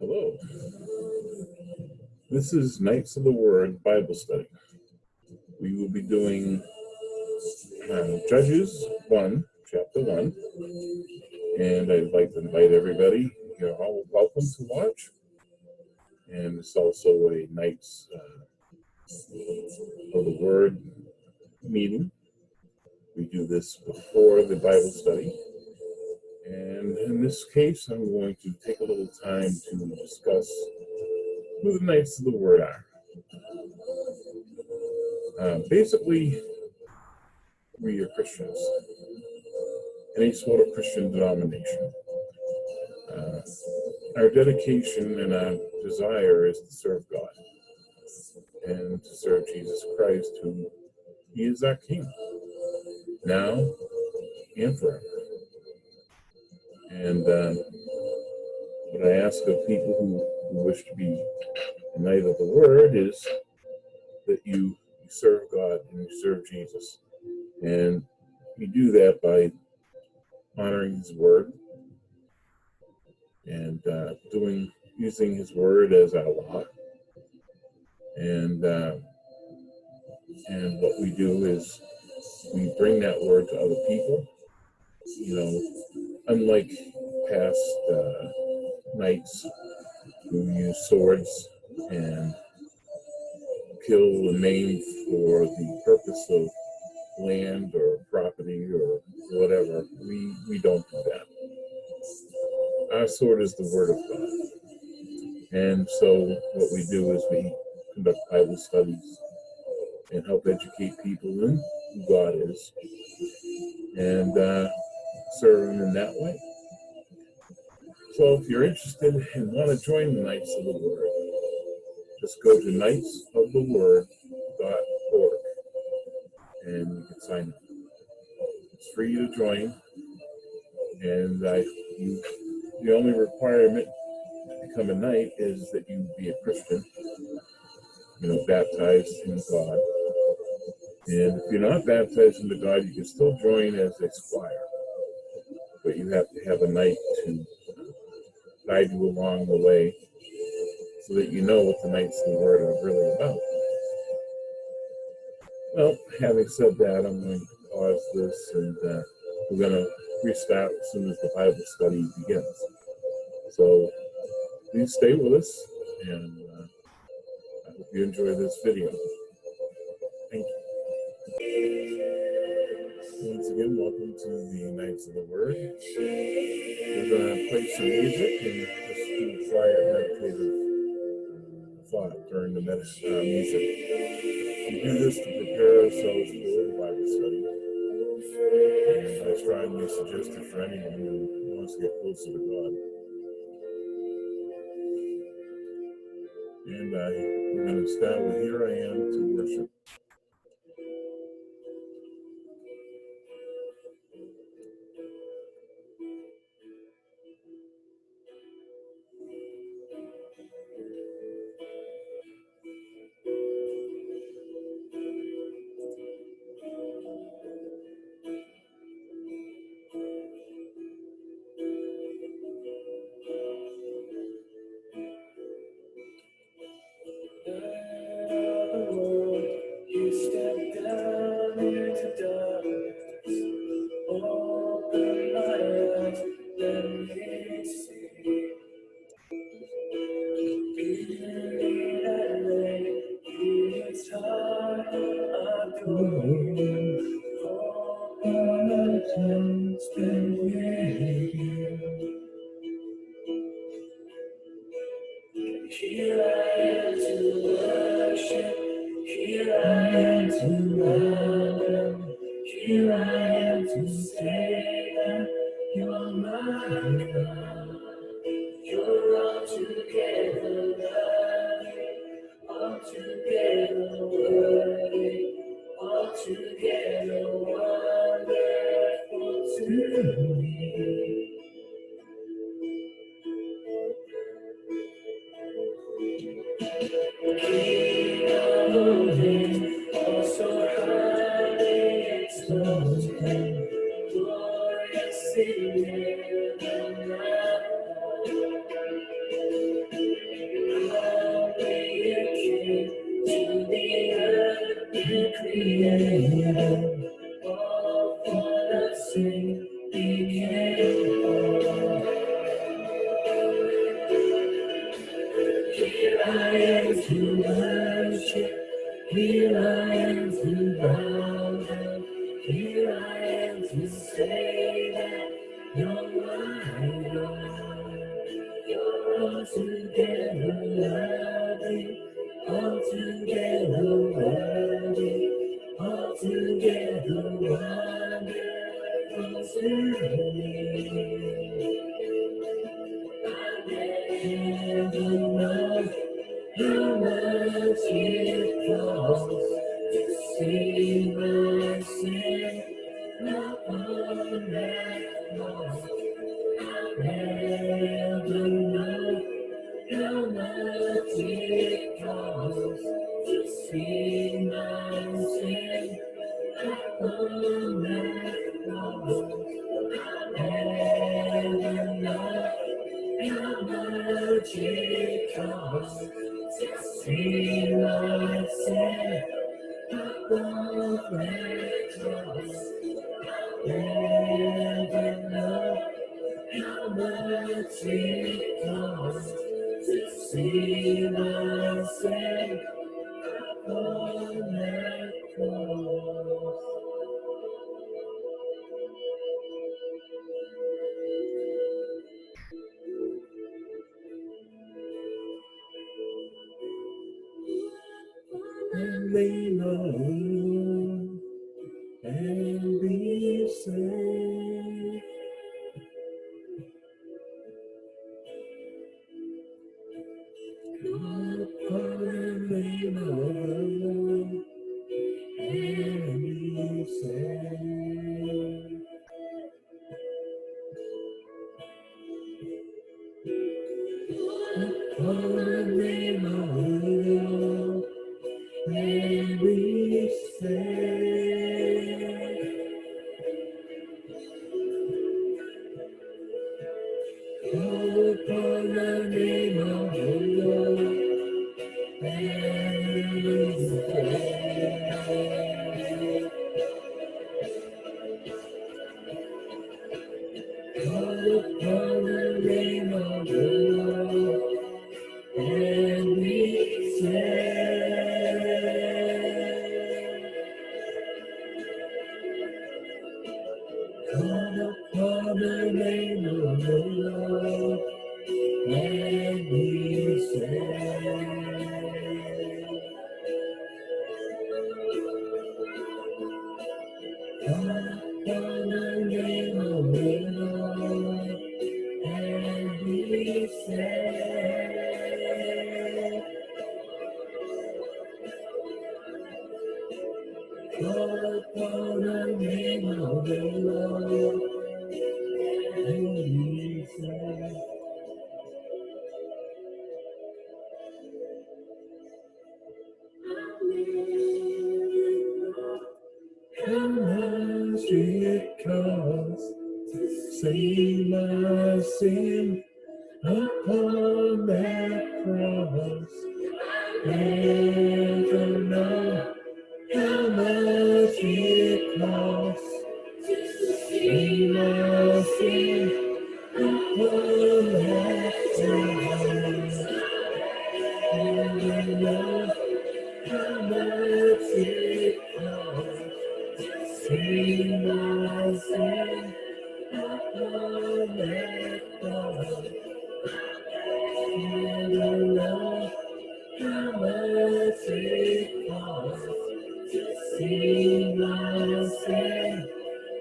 Hello. This is Knights of the Word Bible Study. We will be doing Judges 1, chapter 1. And I'd like to invite everybody. You're all welcome to watch. And it's also a Knights of the Word meeting. We do this before the Bible study. And in this case, I'm going to take a little time to discuss who the Knights of the Word are. Basically, we are Christians, any sort of Christian denomination. Our dedication and our desire is to serve God and to serve Jesus Christ, who He is our King, now and forever. And what I ask of people who wish to be a Knight of the Word is that you serve God and you serve Jesus. And you do that by honoring His Word and using His Word as our law. And what we do is we bring that Word to other people. You know, unlike past knights who use swords and kill and maim for the purpose of land or property or whatever, we don't do that. Our sword is the Word of God. And so what we do is we conduct Bible studies and help educate people in who God is and serve Him in that way. So if you're interested and want to join the Knights of the Word, just go to knightsoftheword.org and you can sign up. It's free to join, and the only requirement to become a knight is that you be a Christian, baptized in God. And if you're not baptized into God, you can still join as a squire, but you have to have a knight to guide you along the way so that you know what the Knights of the Word are really about. Well, having said that, I'm going to pause this, and we're going to restart as soon as the Bible study begins. So please stay with us, and I hope you enjoy this video. Thank you. Once again, welcome to the Knights of the Word. We're going to play some music and just do quiet meditative thought during the music. We do this to prepare ourselves for the Bible study. And I strongly suggest it for anyone who wants to get closer to God. And we're going to start with Here I Am to Worship. Here I am to worship, here I am to honor, here I am to say that you're my God. You're altogether lovely, altogether worthy, altogether wonderful to me. King of glory, also highly exalted, glorious in heaven above. Here I am to bow down. Here I am to say that you're my God. You're altogether lovely, altogether worthy, altogether wonderful to me. I never know how much it costs to see my sin upon that cross. I never know how much it costs to see my sin upon that cross. I never know how much it costs to see my sin upon that cross. Never know how much it costs to see my sin upon that cross. And lean on and be saved. Upon and lean on and be saved. Upon and lean on and be saved. Call upon the name of the Lord and be saved. Call upon the name of the Lord and be saved. Call upon the name of the Lord and be saved. Call upon the name of the Lord and be saved. Call upon the name of the Lord and be saved. How much it costs to save my sin upon that cross. Never know how much it costs to save my sin upon that cross. Never know how much it costs to save my sin upon that cross. Never know how much it costs to see my sin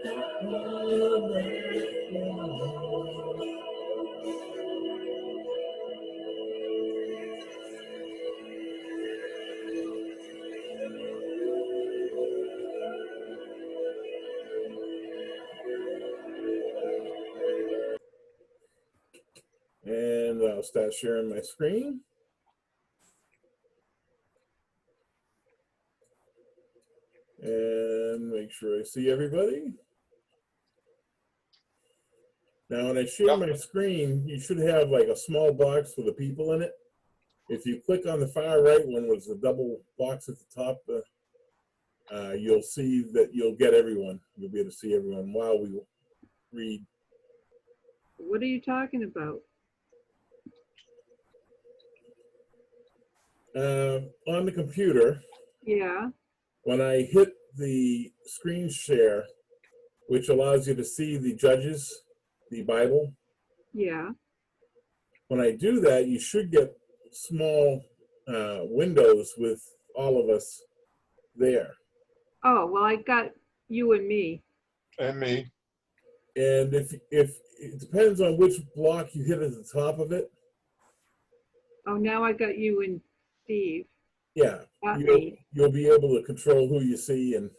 upon that cross. And I'll start sharing my screen. And make sure I see everybody. Now, when I share my screen, you should have like a small box with the people in it. If you click on the far right one, with the double box at the top, you'll see that you'll get everyone. You'll be able to see everyone while we read. What are you talking about? On the computer, Yeah. When I hit the screen share, which allows you to see the Judges, the Bible, Yeah. when I do that, you should get small windows with all of us there. Oh, well, I got you and me. And me. And if it depends on which block you hit at the top of it, Oh, now I got you and Steve. yeah, Not me. you'll be able to control who you see and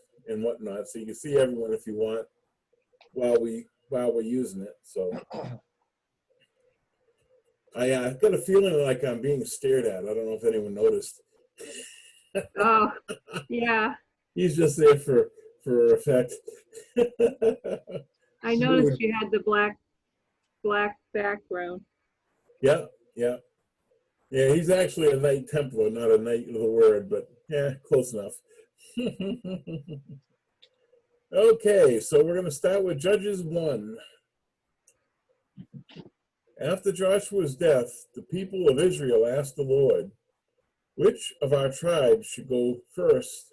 whatnot. So you can see everyone if you want while we're using it. So I've got a feeling like I'm being stared at. I don't know if anyone noticed. Oh, yeah. He's just there for effect. I noticed you had the black background. Yeah, yeah. Yeah, he's actually a Knight Templar, not a Knight of the Word, but yeah, close enough. Okay, so we're going to start with Judges 1. After Joshua's death, the people of Israel asked the Lord, which of our tribes should go first,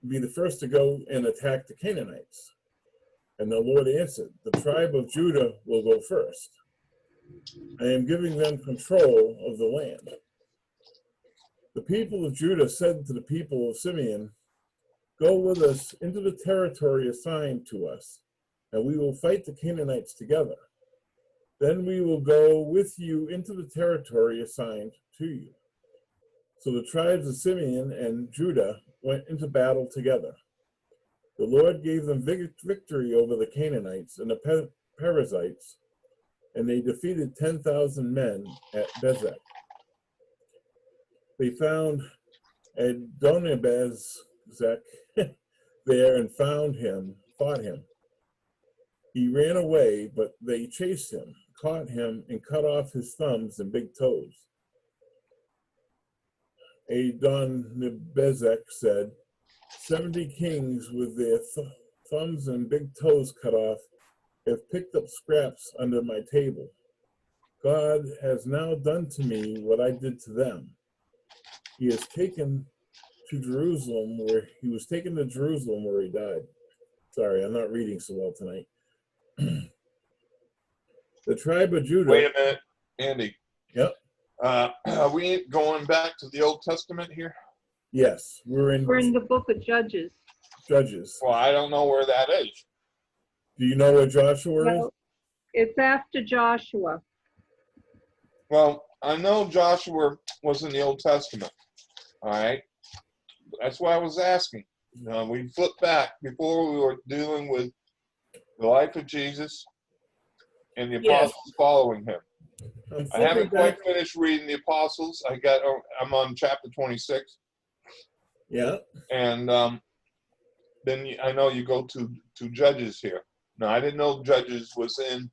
be the first to go and attack the Canaanites? And the Lord answered, the tribe of Judah will go first. I am giving them control of the land. The people of Judah said to the people of Simeon, go with us into the territory assigned to us, and we will fight the Canaanites together. Then we will go with you into the territory assigned to you. So the tribes of Simeon and Judah went into battle together. The Lord gave them victory over the Canaanites and the Perizzites, and they defeated 10,000 men at Bezek. They found Adonibezek there and fought him. He ran away, but they chased him, caught him, and cut off his thumbs and big toes. Adonibezek said, 70 kings with their thumbs and big toes cut off have picked up scraps under my table. God has now done to me what I did to them. He was taken to Jerusalem where he died. Sorry, I'm not reading so well tonight. The tribe of Judah. Wait a minute, Andy. Yep. Are we going back to the Old Testament here? Yes, we're in the book of Judges. Judges. Well, I don't know where that is. Do you know where Joshua is? Well, it's after Joshua. Well, I know Joshua was in the Old Testament. All right. That's why I was asking. We flipped back before we were dealing with the life of Jesus and the apostles following him. I haven't quite finished reading the apostles. I'm on chapter 26. Yeah. And then I know you go to Judges here. Now, I didn't know Judges was in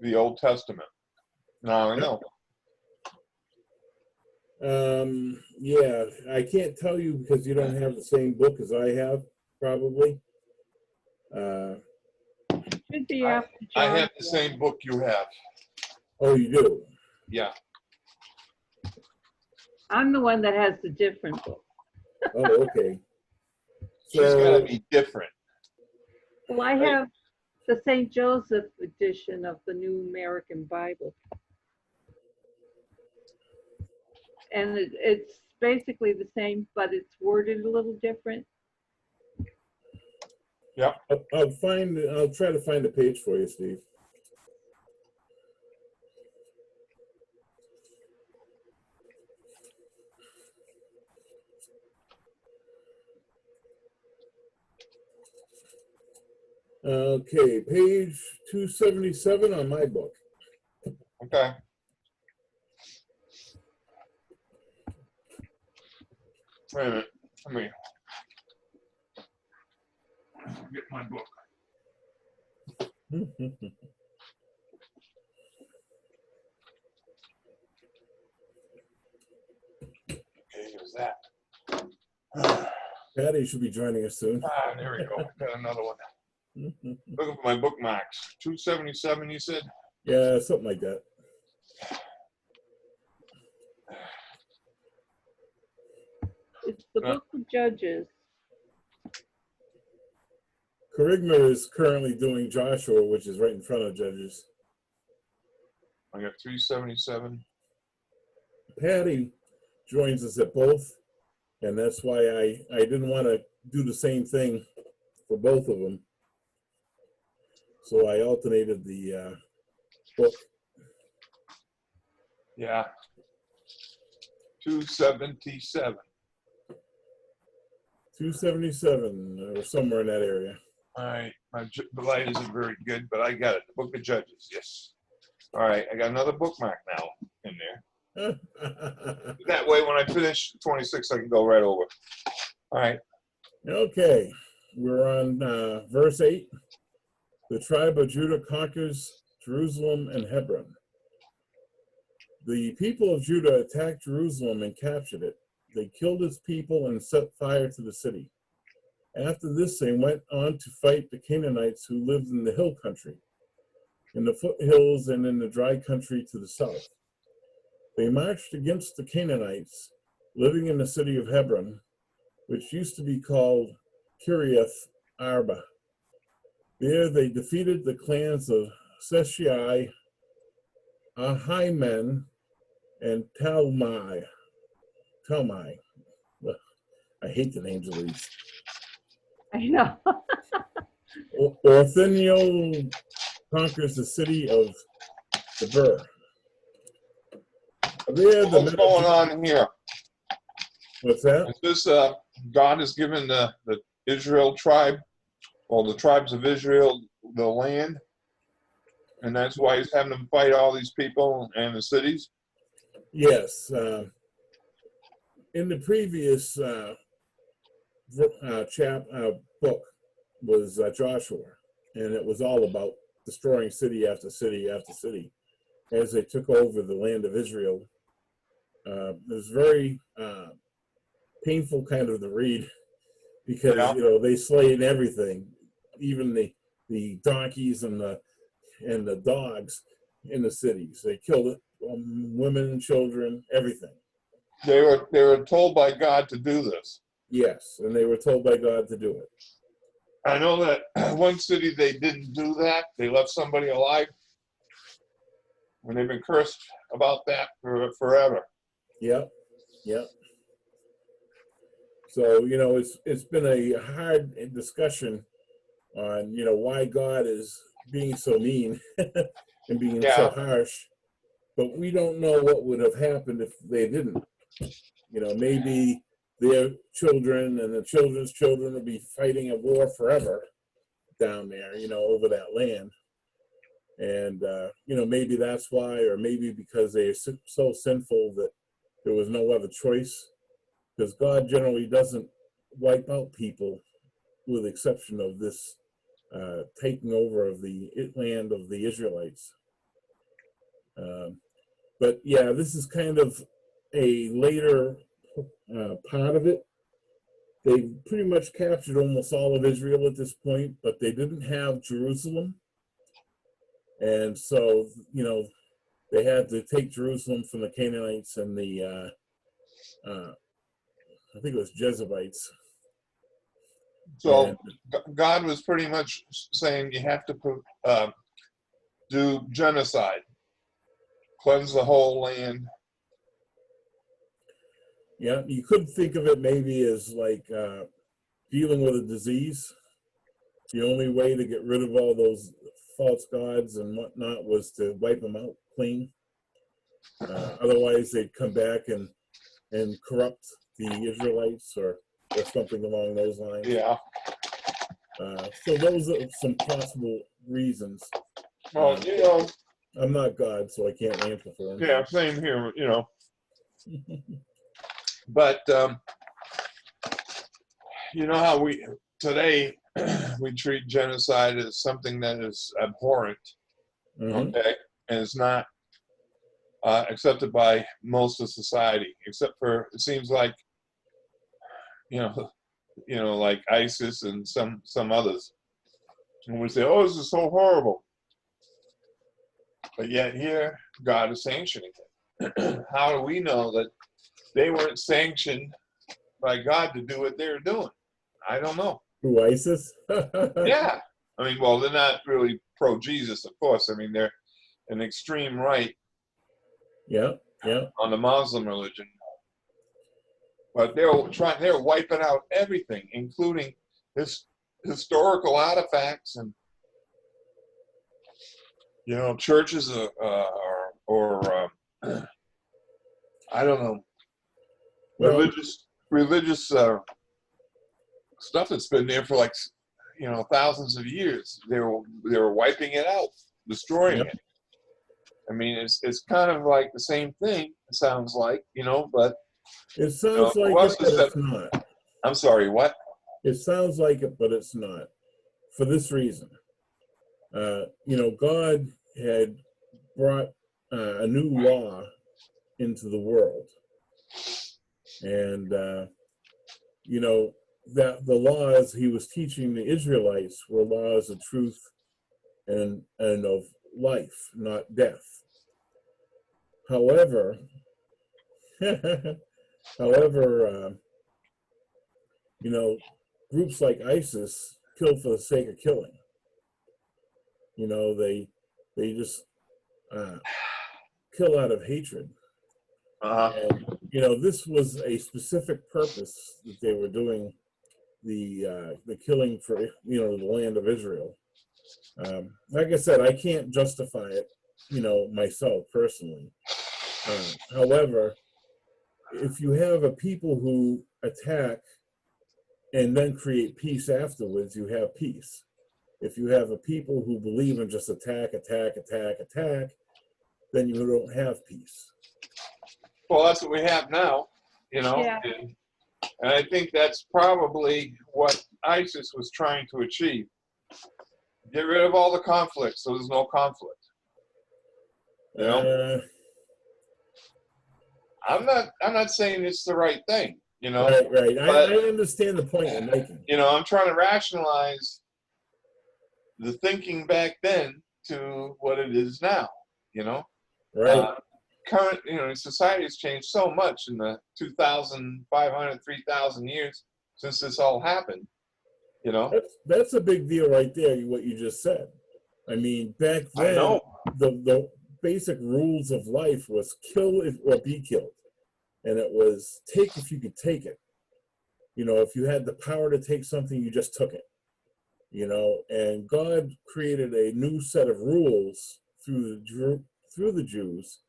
the Old Testament. Now I know. Yeah, I can't tell you because you don't have the same book as I have, probably. Should be after Joshua. I have the same book you have. Oh, you do? Yeah. I'm the one that has the different book. Oh, okay. She's got to be different. Well, I have the St. Joseph edition of the New American Bible. And it's basically the same, but it's worded a little different. Yeah. I'll try to find a page for you, Steve. Okay, page 277 on my book. Okay. Wait a minute. Let me get my book. Okay, here's that. Patty should be joining us soon. There we go. Got another one. Looking for my bookmarks. 277, you said? Yeah, something like that. It's the book of Judges. Kerygma is currently doing Joshua, which is right in front of Judges. I got 377. Patty joins us at both, and that's why I didn't want to do the same thing for both of them. So I alternated the book. Yeah. 277. 277 or somewhere in that area. All right. The light isn't very good, but I got it. The Book of Judges. Yes. All right. I got another bookmark now in there. That way, when I finish 26, I can go right over. All right. Okay, we're on verse 8. The tribe of Judah conquers Jerusalem and Hebron. The people of Judah attacked Jerusalem and captured it. They killed its people and set fire to the city. After this, they went on to fight the Canaanites who lived in the hill country, in the foothills and in the dry country to the south. They marched against the Canaanites living in the city of Hebron, which used to be called Kiriath Arba. There they defeated the clans of Sheshai, Ahiman, and Talmai. I hate the names of these. I know. Othniel conquers the city of Debir. There, What's going on here? What's that? Is this God has given the Israel tribe, or the tribes of Israel, the land, and that's why he's having them fight all these people and the cities? Yes. In the previous book was Joshua, and it was all about destroying city after city after city as they took over the land of Israel. It was very painful kind of to read because they slayed everything, even the donkeys and the dogs in the cities. They killed it, women and children, everything. They were told by God to do this. Yes, and they were told by God to do it. I know that one city they didn't do that. They left somebody alive, and they've been cursed about that for forever. Yep. So it's been a hard discussion on why God is being so mean and being so harsh, but we don't know what would have happened if they didn't. Maybe their children and the children's children would be fighting a war forever down there, over that land. And, maybe that's why, or maybe because they're so sinful that there was no other choice. Because God generally doesn't wipe out people with the exception of this taking over of the land of the Israelites. But yeah, this is kind of a later part of it. They pretty much captured almost all of Israel at this point, but they didn't have Jerusalem. And so, they had to take Jerusalem from the Canaanites and the, I think it was Jezebites. So And, God was pretty much saying you have to do genocide, cleanse the whole land. yeah, you could think of it maybe as like dealing with a disease. The only way to get rid of all those false gods and whatnot was to wipe them out clean. Otherwise, they'd come back and corrupt the Israelites or something along those lines. Yeah. So those are some possible reasons. Well, I'm not God, so I can't answer for him. yeah, same here, But how we today we treat genocide as something that is abhorrent, okay, and it's not accepted by most of society, except for it seems like like ISIS and some others, and we say, "Oh, this is so horrible," but yet here God is sanctioning it. How do we know that they weren't sanctioned by God to do what they're doing. I don't know. Who, ISIS? Yeah. I mean, well, they're not really pro-Jesus, of course. I mean, they're an extreme right Yeah, yeah. on the Muslim religion. But they're wiping out everything, including historical artifacts and, churches or I don't know, Well, religious stuff that's been there for thousands of years. They were wiping it out, destroying Yep. it. I mean, it's kind of like the same thing. It sounds like, but it sounds like who else it, but is that? it's not. I'm sorry, what? It sounds like it, but it's not. For this reason, God had brought a new law into the world, and that the laws he was teaching the Israelites were laws of truth and of life, not death. However, groups like ISIS kill for the sake of killing. They just kill out of hatred. And this was a specific purpose that they were doing the killing for the land of Israel. Like I said, I can't justify it, myself personally. However, if you have a people who attack and then create peace afterwards, you have peace. If you have a people who believe in just attack, then you don't have peace. Well, that's what we have now, Yeah. and I think that's probably what ISIS was trying to achieve. Get rid of all the conflict so there's no conflict. I'm not saying it's the right thing, Right. But, I understand the point you're making. I'm trying to rationalize the thinking back then to what it is now, Right. Current, society has changed so much in the 2,500, 3,000 years since this all happened, That's a big deal right there, what you just said. I mean, back then, I know. the basic rules of life was kill or be killed. And it was take if you could take it. If you had the power to take something, you just took it. And God created a new set of rules through the Jews,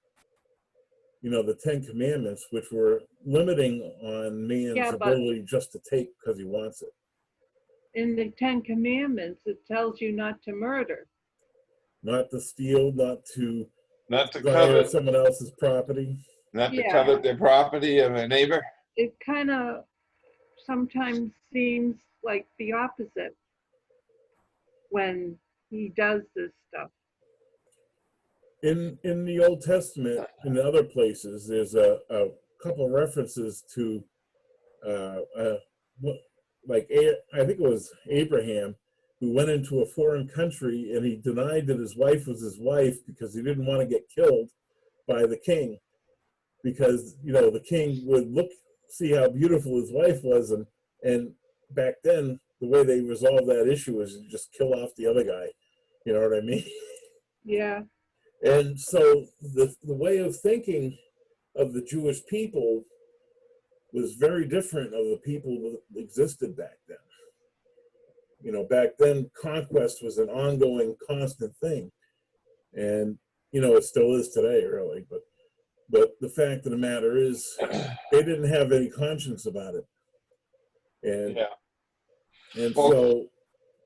the Ten Commandments, which were limiting on man's Yeah, but- ability just to take because he wants it. In the Ten Commandments, it tells you not to murder. Not to steal, not to Not to violate covet, someone else's property. not to Yeah. covet the property of a neighbor. It kind of sometimes seems like the opposite when he does this stuff. In the Old Testament, in other places, there's a couple references to, I think it was Abraham, who went into a foreign country and he denied that his wife was his wife because he didn't want to get killed by the king, because the king would see how beautiful his wife was, and back then the way they resolved that issue was to just kill off the other guy. You know what I mean? Yeah. And so the way of thinking of the Jewish people was very different of the people that existed back then. Back then conquest was an ongoing, constant thing, and it still is today, really. But the fact of the matter is, they didn't have any conscience about it, and so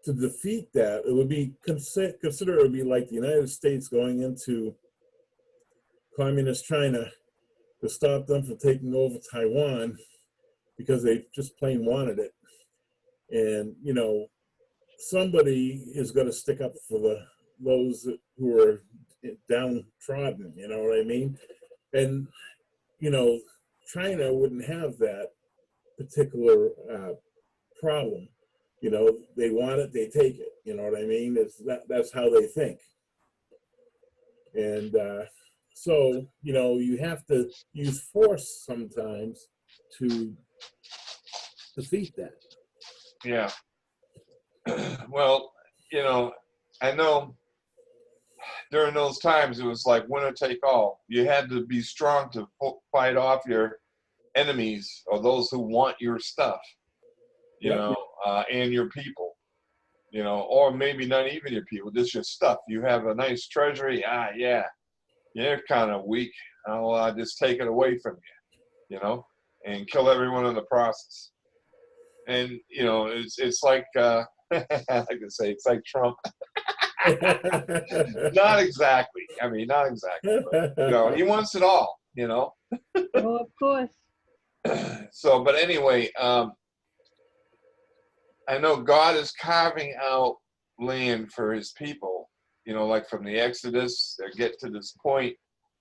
to defeat that, it would be considered it would be like the United States going into communist China to stop them from taking over Taiwan because they just plain wanted it. And somebody is going to stick up for those who are downtrodden. You know what I mean? And China wouldn't have that particular problem. They want it, they take it. You know what I mean? That's how they think. And so you have to use force sometimes to defeat that. Yeah. Well, I know during those times it was like winner take all. You had to be strong to fight off your enemies or those who want your stuff, Yep. and your people, or maybe not even your people, just your stuff. You have a nice treasury. Yeah, you're kind of weak. I'll just take it away from you, and kill everyone in the process. And, it's like, I like to say, it's like Trump. Not exactly. I mean, not exactly. But, he wants it all, Oh, of course. So, but anyway, I know God is carving out land for his people, like from the Exodus, they get to this point.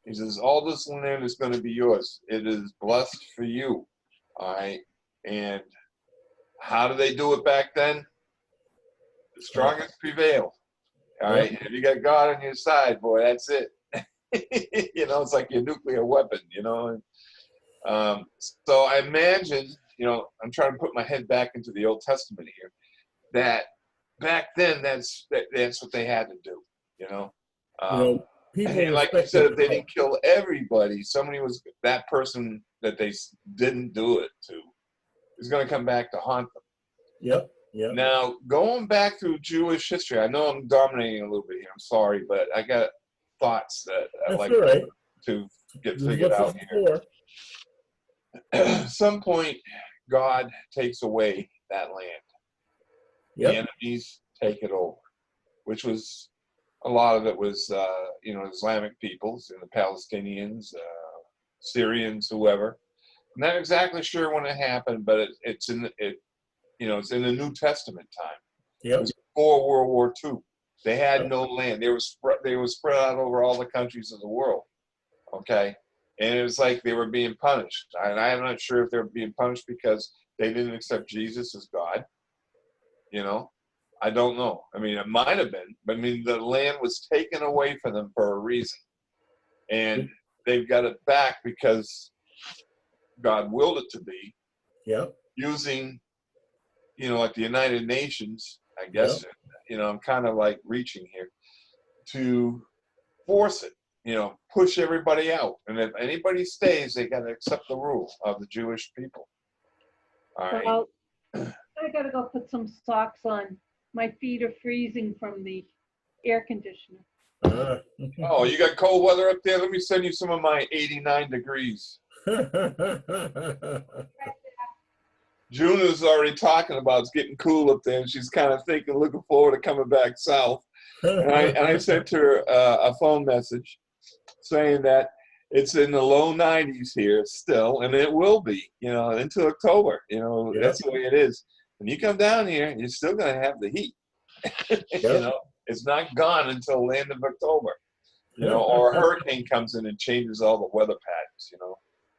He says, all this land is going to be yours. It is blessed for you. All right. And how do they do it back then? The strongest prevail. All right. If you got God on your side, boy, that's it. It's like your nuclear weapon, So I imagine, I'm trying to put my head back into the Old Testament here, that back then that's what they had to do, People and like you said, if they didn't kill everybody, that person that they didn't do it to is going to come back to haunt them. Yep. Now, going back through Jewish history, I know I'm dominating a little bit here. I'm sorry, but I got thoughts that I'd like to get figured out here. At some point, God takes away that land. Yep. The enemies take it over, which was a lot of it was, Islamic peoples and the Palestinians, Syrians, whoever. I'm not exactly sure when it happened, but it's in the New Testament time. Yep. It was before World War II. They had no land. They were spread out over all the countries of the world. Okay, and it was like they were being punished. And I'm not sure if they were being punished because they didn't accept Jesus as God. I don't know. I mean, it might have been, but I mean, the land was taken away from them for a reason, and they've got it back because God willed it to be. Yep. Using, like the United Nations, I guess. Yep. I'm kind of like reaching here to force it. Push everybody out, and if anybody stays, they got to accept the rule of the Jewish people. All right. Well, I gotta go put some socks on. My feet are freezing from the air conditioner. Oh, you got cold weather up there? Let me send you some of my 89 degrees. June is already talking about it's getting cool up there, and she's kind of looking forward to coming back south. And I sent her a phone message saying that it's in the low 90s here still, and it will be, into October. That's the way it is. When you come down here, you're still going to have the heat. It's not gone until the end of October, or a hurricane comes in and changes all the weather patterns,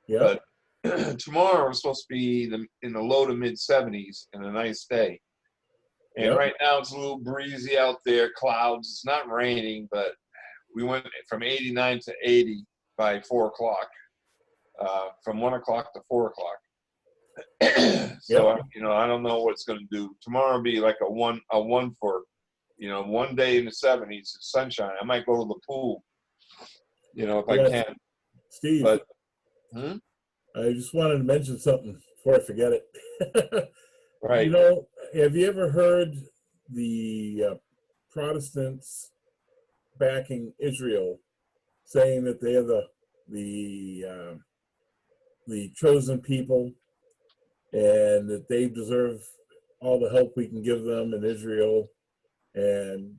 But tomorrow we're supposed to be in the low to mid 70s and a nice day. And right now it's a little breezy out there, clouds. It's not raining, but we went from 89 to 80 by 4 o'clock, from 1 o'clock to 4 o'clock. So, I don't know what it's going to do. Tomorrow will be like a one for, 1 day in the 70s, sunshine. I might go to the pool, if I can. Steve, but, I just wanted to mention something before I forget it. Right. Have you ever heard the Protestants backing Israel, saying that they are the chosen people, and that they deserve all the help we can give them in Israel, and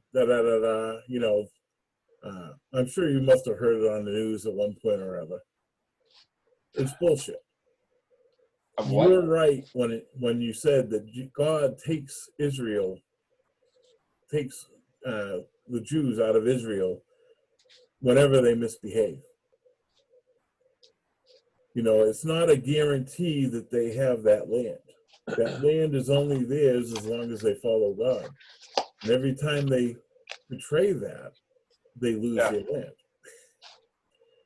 I'm sure you must have heard it on the news at one point or other. It's bullshit. You're right when you said that God takes the Jews out of Israel whenever they misbehave. It's not a guarantee that they have that land. That land is only theirs as long as they follow God. And every time they betray that, they lose their land.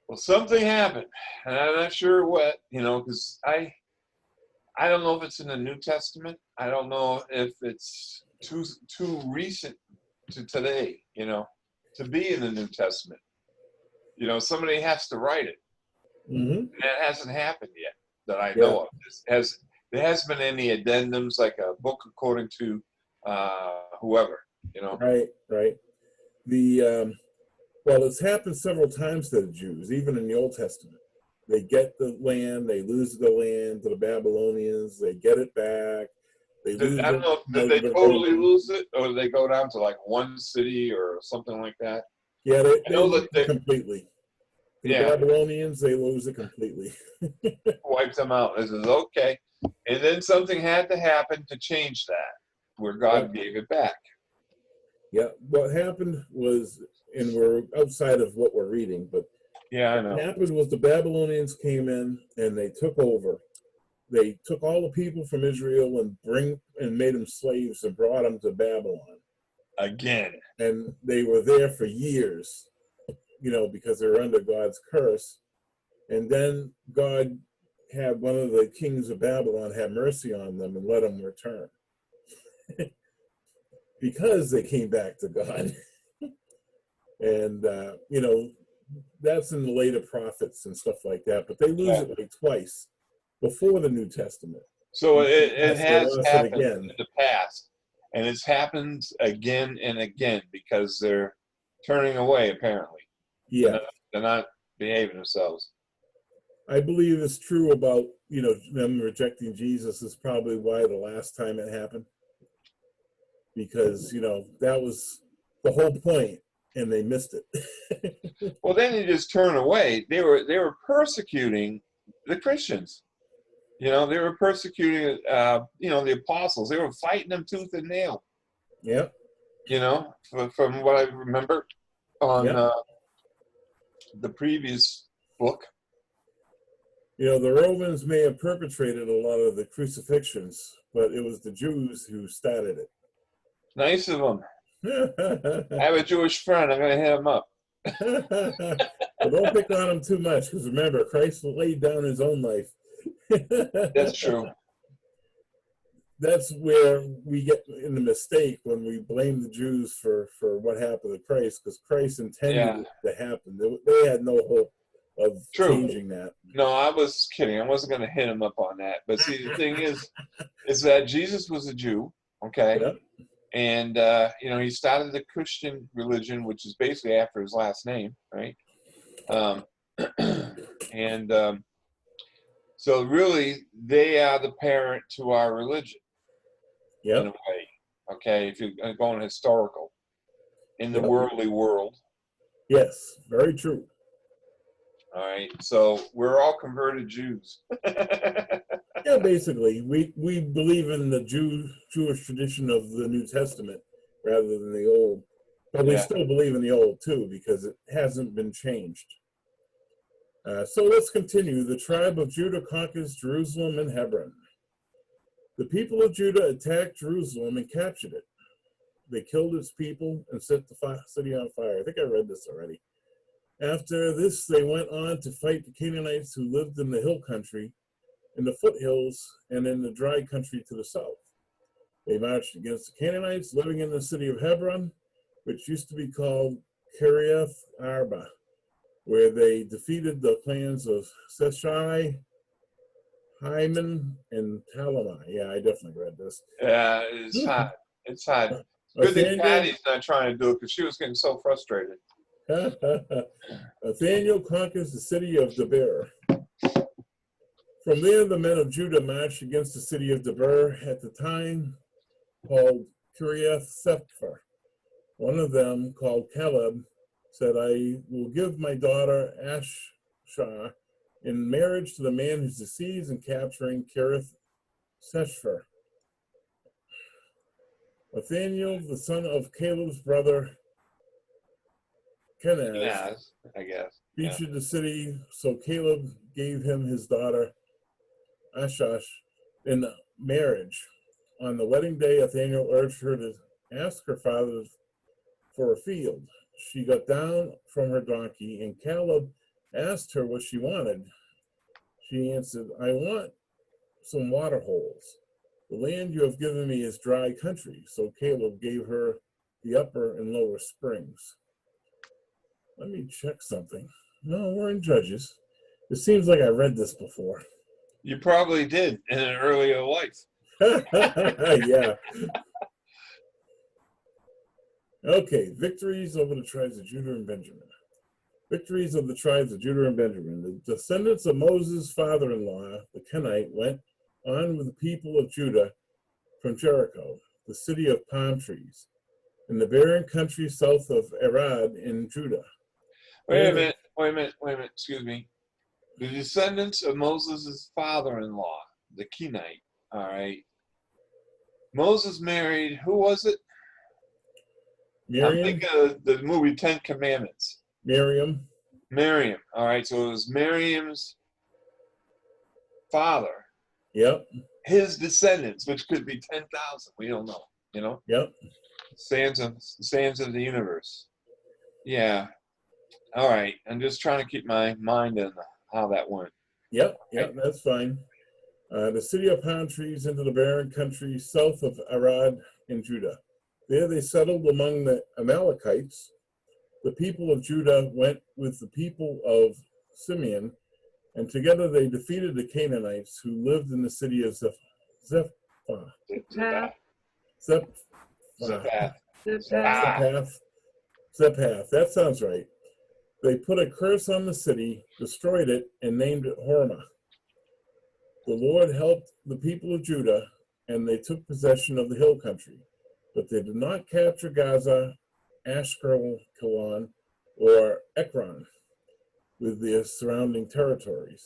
Well, something happened, and I'm not sure what, because I don't know if it's in the New Testament. I don't know if it's too recent to today, to be in the New Testament. Somebody has to write it. Mm-hmm. And it hasn't happened yet that I know of. There hasn't been any addendums like a book according to whoever, Right. Well, it's happened several times to the Jews, even in the Old Testament. They get the land, they lose the land to the Babylonians, they get it back. They lose I don't know, did they totally lose it, or did they go down to like one city or something like that? Yeah, they know lose that they- it completely. The Yeah. Babylonians, they lose it completely. Wiped them out. This is okay. And then something had to happen to change that, where God gave it back. Yeah, what happened was, and we're outside of what we're reading, but Yeah, I what know. happened was the Babylonians came in and they took over. They took all the people from Israel and made them slaves and brought them to Babylon. Again. And they were there for years, because they were under God's curse. And then God had one of the kings of Babylon have mercy on them and let them return. Because they came back to God. And, that's in the later prophets and stuff like that. But they lose it like twice before the New Testament. So it Yes, they has lost it happened again. in the past, and it's happened again and again because they're turning away, apparently. Yeah. They're not behaving themselves. I believe it's true about, them rejecting Jesus is probably why the last time it happened. Because, that was the whole point and they missed it. Well, then you just turn away. They were persecuting the Christians. They were persecuting, the apostles. They were fighting them tooth and nail. Yeah. From what I remember on Yeah. the previous book. The Romans may have perpetrated a lot of the crucifixions, but it was the Jews who started it. Nice of them. I have a Jewish friend. I'm going to hit him up. But don't pick on him too much, because remember, Christ laid down his own life. That's true. That's where we get in the mistake when we blame the Jews for what happened to Christ, because Christ intended it to happen. They had no hope of changing that. No, I was kidding. I wasn't going to hit him up on that. But see, the thing is that Jesus was a Jew, okay? Yep. And, he started the Christian religion, which is basically after his last name, right? So really, they are the parent to our religion, in a way, okay? If you're going historical, in the worldly world. Yes, very true. All right, so we're all converted Jews. Yeah, basically, we believe in the Jewish tradition of the New Testament rather than the Old, but we still believe in the Old too because it hasn't been changed. So let's continue. The tribe of Judah conquers Jerusalem and Hebron. The people of Judah attacked Jerusalem and captured it. They killed its people and set the city on fire. I think I read this already. After this, they went on to fight the Canaanites who lived in the hill country, in the foothills, and in the dry country to the south. They marched against the Canaanites living in the city of Hebron, which used to be called Kiriath Arba, where they defeated the clans of Sheshai, Hyman, and Talmai. Yeah, I definitely read this. Yeah, it's hot. It's hot. Good thing Patty's not trying to do it because she was getting so frustrated. Nathaniel conquers the city of Debir. From there, the men of Judah marched against the city of Debir at the time called Kiriath Sefer. One of them, called Caleb, said, I will give my daughter Ashshah in marriage to the man who succeeds in capturing Kiriath Sefer. Nathaniel, the son of Caleb's brother Kenaz, I guess. featured the city, so Caleb gave him his daughter Ashash in marriage. On the wedding day, Nathaniel urged her to ask her father for a field. She got down from her donkey, and Caleb asked her what she wanted. She answered, I want some water holes. The land you have given me is dry country. So Caleb gave her the upper and lower springs. Let me check something. No, we're in Judges. It seems like I read this before. You probably did in an earlier life. Yeah. Okay, victories over the tribes of Judah and Benjamin. Victories of the tribes of Judah and Benjamin. The descendants of Moses' father-in-law, the Kenite, went on with the people of Judah from Jericho, the city of palm trees, in the barren country south of Arad in Judah. Wait a minute, excuse me. The descendants of Moses' father-in-law, the Kenite, all right. Moses married, who was it? I'm Miriam, thinking of the movie 10 Commandments. Miriam, Miriam, all right, so it was Miriam's father, yep, his descendants, which could be 10,000, we don't know, you know? yep. Sands of the universe. Yeah, all right, I'm just trying to keep my mind in how that went. Yep, that's fine. The city of palm trees into the barren country south of Arad in Judah. There they settled among the Amalekites. The people of Judah went with the people of Simeon, and together they defeated the Canaanites who lived in the city of Zephath. That sounds right. They put a curse on the city, destroyed it, and named it Hormah. The Lord helped the people of Judah, and they took possession of the hill country. But they did not capture Gaza, Ashkelon, or Ekron with the surrounding territories.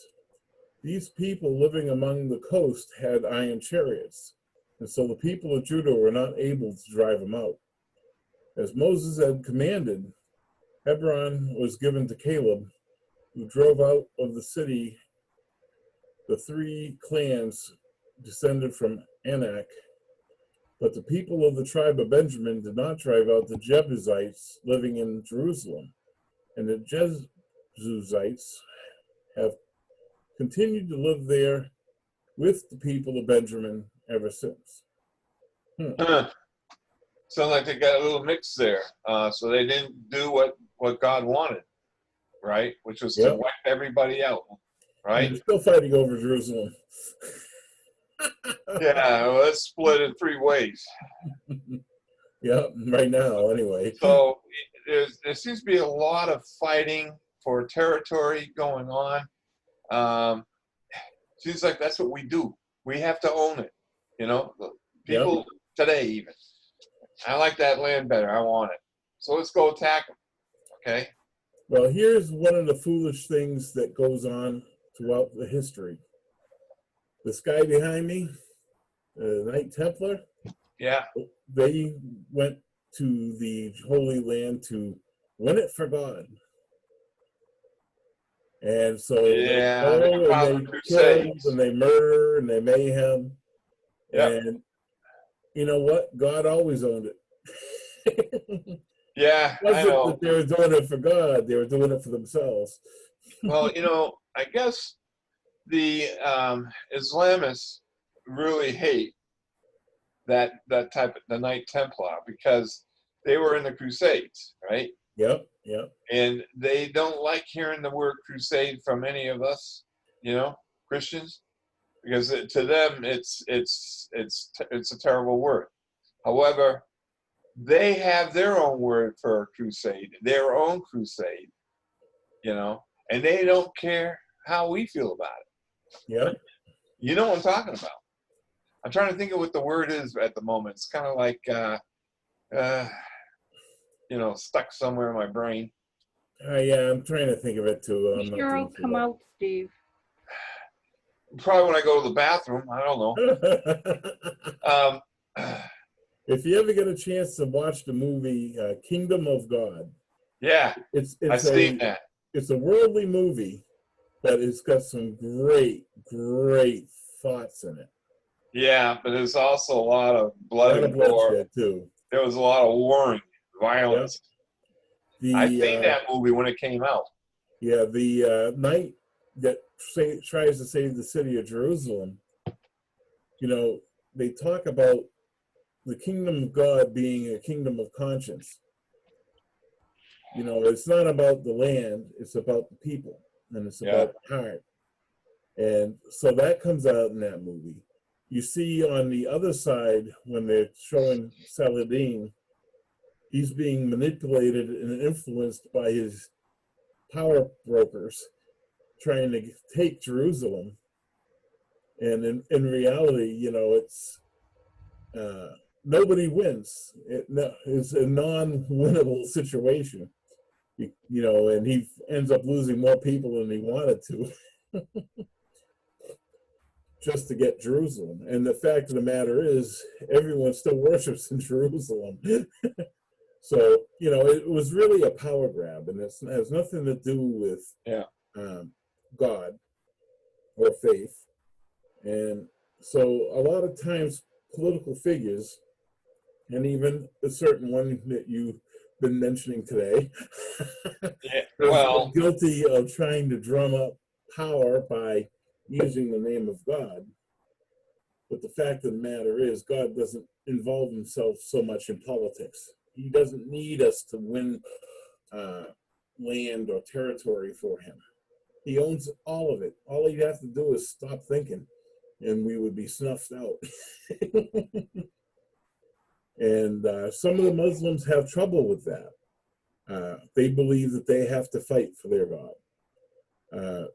These people living among the coast had iron chariots, and so the people of Judah were not able to drive them out. As Moses had commanded, Hebron was given to Caleb, who drove out of the city the 3 clans descended from Anak. But the people of the tribe of Benjamin did not drive out the Jebusites living in Jerusalem, and the Jebusites have continued to live there with the people of Benjamin ever since. Sounds like they got a little mix there. So they didn't do what God wanted, right? Which was to wipe everybody out, right? And they're still fighting over Jerusalem. Yeah, well, let's split it 3 ways. Yeah, right now, anyway. So there seems to be a lot of fighting for territory going on. Seems like that's what we do. We have to own it. You know, people today even. I like that land better. I want it. So let's go attack them. Okay. Well, here's one of the foolish things that goes on throughout the history. This guy behind me, the Knight Templar, Yeah. they went to the Holy Land to win it for God. And so they go and they kill and they murder and they mayhem. Yep. And you know what? God always owned it. Yeah, It wasn't I know. that they were doing it for God, they were doing it for themselves. Well, you know, I guess the Islamists really hate that type of the Knight Templar because they were in the Crusades, right? Yep. And they don't like hearing the word crusade from any of us, you know, Christians, because to them it's a terrible word. However, they have their own word for a crusade, their own crusade, you know, and they don't care how we feel about it. Yeah. You know what I'm talking about. I'm trying to think of what the word is at the moment. It's kind of like, you know, stuck somewhere in my brain. Yeah, I'm trying to think of it too. I'm not Sure will doing come out, Steve. Probably when I go to the bathroom. I don't know. If you ever get a chance to watch the movie Kingdom of God, Yeah, I've seen that. It's a worldly movie, but it's got some great thoughts in it. Yeah, but there's also a lot of blood and gore too. There was a lot of warring, violence. Yep. I've seen that movie when it came out. Yeah, the knight that tries to save the city of Jerusalem you know, they talk about the kingdom of God being a kingdom of conscience. You know, it's not about the land, it's about the people, and it's Yeah. about the heart. And so that comes out in that movie. You see on the other side, when they're showing Saladin, he's being manipulated and influenced by his power brokers trying to take Jerusalem. And in reality, you know, it's nobody wins. It's a non-winnable situation. You know, and he ends up losing more people than he wanted to just to get Jerusalem. And the fact of the matter is, everyone still worships in Jerusalem. So, you know, it was really a power grab, and it has nothing to do with God or faith. And so a lot of times political figures, and even a certain one that you've been mentioning today, Yeah. is Well, guilty of trying to drum up power by using the name of God. But the fact of the matter is, God doesn't involve himself so much in politics. He doesn't need us to win land or territory for him. He owns all of it. All he'd have to do is stop thinking, and we would be snuffed out. And some of the Muslims have trouble with that. They believe that they have to fight for their God.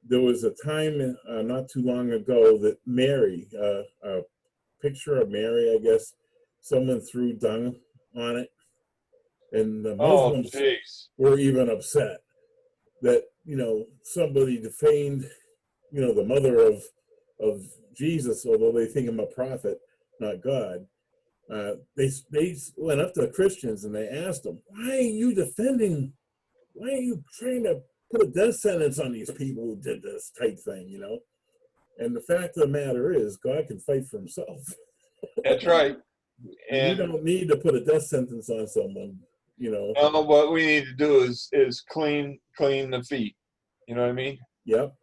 There was a time not too long ago that Mary, a picture of Mary, I guess, someone threw dung on it. And the oh, Muslims jeez. were even upset that, you know, somebody defamed, you know, the mother of Jesus, although they think him a prophet, not God. They went up to the Christians and they asked them, why are you trying to put a death sentence on these people who did this type thing, you know? And the fact of the matter is, God can fight for himself. That's right. And you And don't need to put a death sentence on someone, you know? what we need to do is clean the feet. You know what I mean? Yep.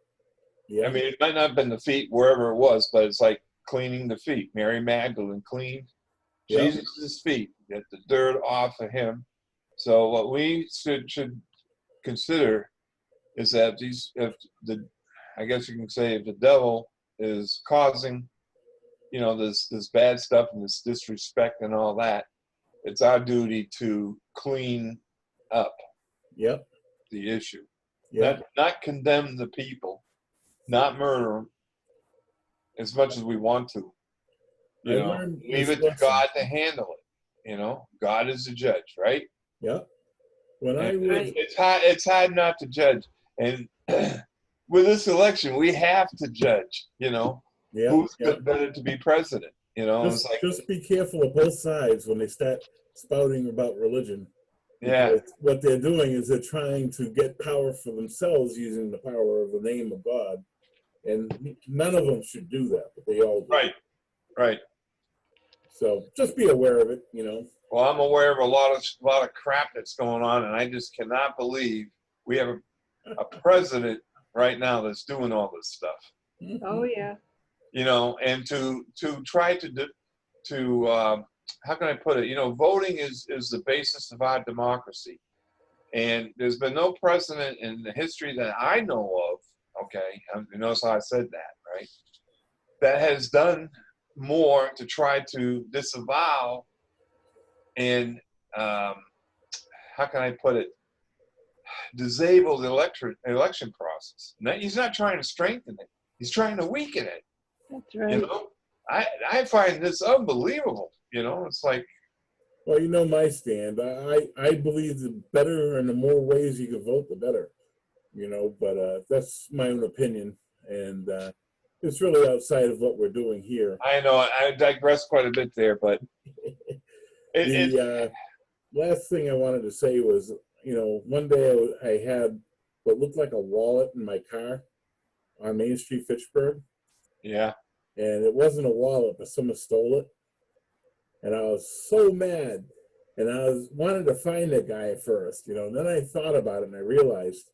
I mean, it might not have been the feet wherever it was, but it's like cleaning the feet. Mary Magdalene cleaned Jesus' feet, get the dirt off of him. So what we should consider is that I guess you can say, if the devil is causing, you know, this bad stuff and this disrespect and all that, it's our duty to clean up the issue. Not condemn the people, not murder them as much as we want to. You know, leave it to God to handle it. You know, God is the judge, right? Yeah. It's hard not to judge, and with this election, we have to judge. You know, who's better to be president? You know, just be careful of both sides when they start spouting about religion. Yeah. What they're doing is they're trying to get power for themselves using the power of the name of God, and none of them should do that, but they all do. Right. So just be aware of it, you know. Well, I'm aware of a lot of crap that's going on, and I just cannot believe we have a president right now that's doing all this stuff. Oh yeah. You know, and to try to how can I put it? You know, voting is the basis of our democracy, and there's been no precedent in the history that I know of. Okay, you notice how I said that, right? That has done more to try to disavow and how can I put it? Disable the election process. He's not trying to strengthen it; he's trying to weaken it. That's right. You know, I find this unbelievable. You know, it's like. Well, you know my stand. I believe the better and the more ways you can vote, the better. You know, but that's my own opinion, and it's really outside of what we're doing here. I know I digress quite a bit there, but the last thing I wanted to say was, you know, one day I had what looked like a wallet in my car on Main Street, Fitchburg. Yeah. And it wasn't a wallet, but someone stole it. And I was so mad. And I wanted to find that guy at first, you know. And then I thought about it and I realized,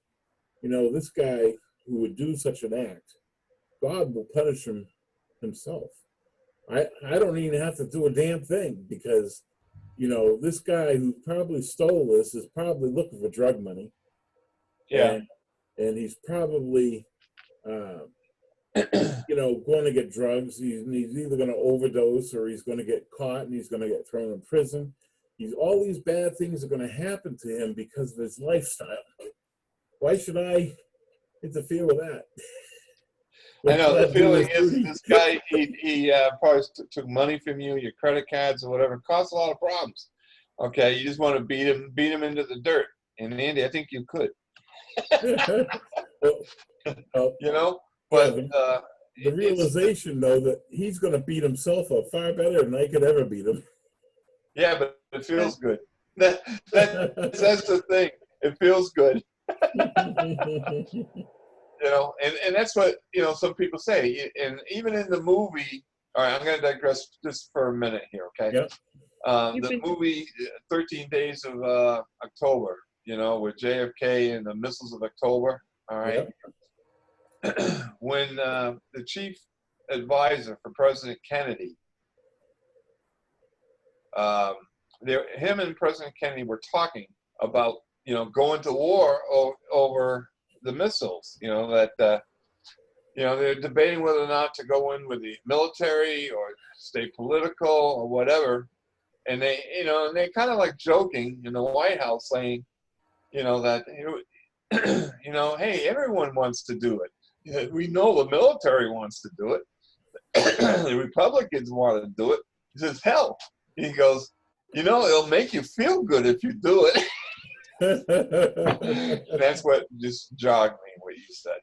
you know, this guy who would do such an act, God will punish him himself. I don't even have to do a damn thing because, you know, this guy who probably stole this is probably looking for drug money. Yeah. And he's probably, you know, going to get drugs. He's either going to overdose or he's going to get caught and he's going to get thrown in prison. All these bad things are going to happen to him because of his lifestyle. Why should I interfere with that? I know the feeling is this guy, he probably took money from you, your credit cards or whatever, caused a lot of problems. Okay, you just want to beat him into the dirt. And Andy, I think you could. You know, but the realization though that he's going to beat himself up far better than I could ever beat him. Yeah, but it feels good. That's the thing. It feels good. You know, and that's what, you know, some people say. And even in the movie, all right, I'm going to digress just for a minute here, okay? Yep. The movie 13 Days of October, you know, with JFK and the missiles of October, all right? Yep. When the chief advisor for President Kennedy, him and President Kennedy were talking about, you know, going to war over the missiles, you know, that, you know, they're debating whether or not to go in with the military or stay political or whatever. And they, you know, and they kind of like joking in the White House saying, you know, that, you know, hey, everyone wants to do it. We know the military wants to do it. The Republicans want to do it. He says, hell, he goes, you know, it'll make you feel good if you do it. And that's what just jogged me, what you said.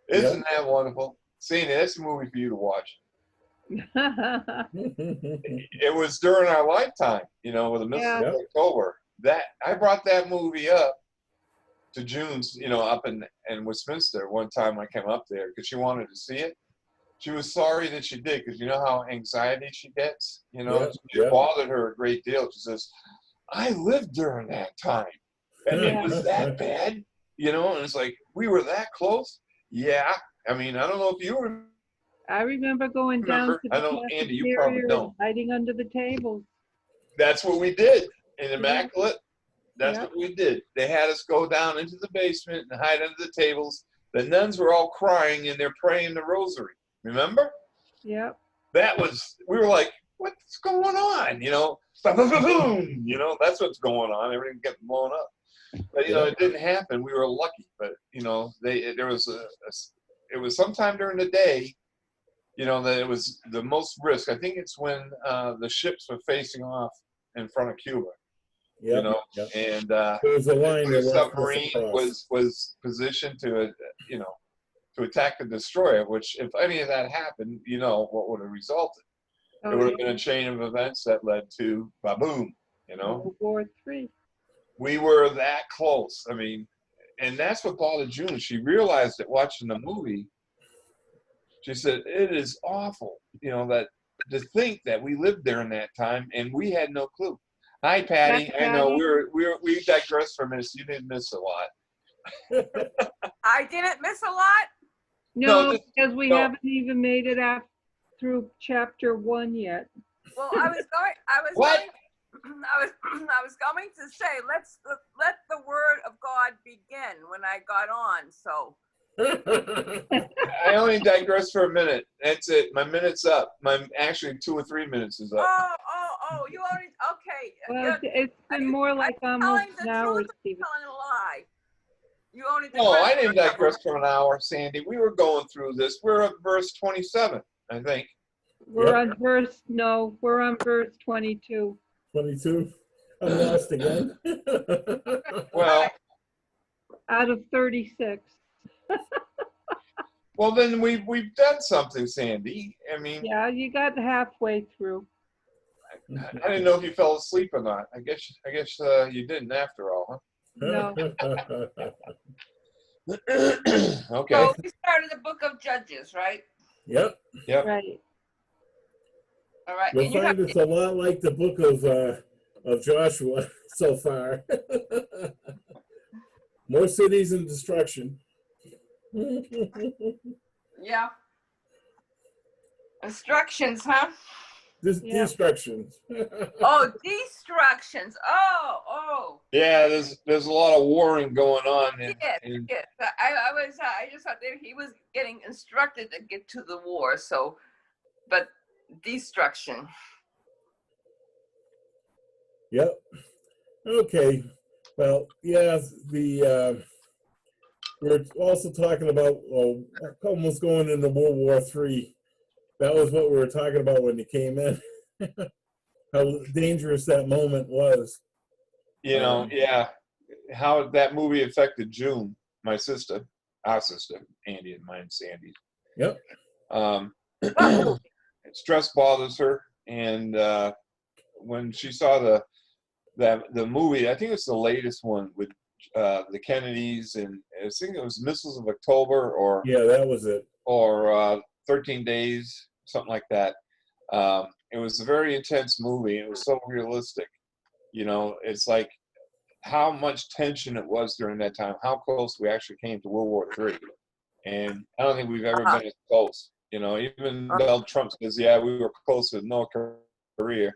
Isn't that wonderful? Seeing that's a movie for you to watch. It was during our lifetime, you know, with the missiles of October. That I brought that movie up to June's, you know, up in Westminster one time I came up there because she wanted to see it. She was sorry that she did because you know how anxiety she gets, you know, it bothered her a great deal. She says, I lived during that time and it was that bad, you know, and it's like, we were that close. Yeah. I mean, I don't know if you remember. I remember going down to the I know, Andy, you probably don't. hiding under the tables. That's what we did in Immaculate. That's what we did. They had us go down into the basement and hide under the tables. The nuns were all crying and they're praying the rosary. Remember? Yep. That was, we were like, what's going on? You know, boom, you know, that's what's going on. Everything getting blown up. But, you know, it didn't happen. We were lucky. But, you know, it was sometime during the day, you know, that it was the most risk. I think it's when the ships were facing off in front of Cuba. Yep, you know, and there was a line the submarine was positioned to, you know, to attack the destroyer. Which, if any of that happened, you know, what would have resulted? It would have been a chain of events that led to ba-boom. You know, World War III. We were that close. I mean, and that's what bothered June. She realized it watching the movie. She said, "It is awful, you know, that to think that we lived there in that time and we had no clue." Hi, Patty. I know we digressed for a minute. So you didn't miss a lot. I didn't miss a lot. No, because we haven't even made it through chapter 1 yet. Well, I was going to say let the word of God begin when I got on. So. I only digress for a minute. That's it. My minute's up. Actually 2 or 3 minutes is up. Oh, you only, okay. Well, it's been more like almost an hour, Stephen. Telling a lie. You only No, I didn't digress for an hour, Sandy. We were going through this. We're at verse 27, I think. We're on verse 22. 22? I'm lost again. Well. Out of 36. Well, then we've done something, Sandy. I mean. Yeah, you got halfway through. I didn't know if you fell asleep or not. I guess you didn't after all, huh? No. Okay. So we started the book of Judges, right? Yep. Right. All right. You'll find it's a lot like the book of Joshua so far. More cities and destruction. Yeah. Instructions, huh? Yeah. Destructions. Oh, destructions. Oh. Yeah, there's a lot of warring going on, Yes. I just thought that he was getting instructed to get to the war. So, but destruction. Yep. Okay. Well, yeah, we're also talking about almost going into World War III. That was what we were talking about when you came in. How dangerous that moment was. Yeah, how that movie affected June, my sister, our sister, Andy, and mine, Sandy. Yep. Stress bothers her, and when she saw the movie, I think it's the latest one with the Kennedys, and I think it was Missiles of October, or Yeah, that was it. or 13 Days, something like that. It was a very intense movie. It was so realistic. It's like how much tension it was during that time, how close we actually came to World War III. And I don't think we've ever been as close. Even Donald Trump says, yeah, we were close with North Korea.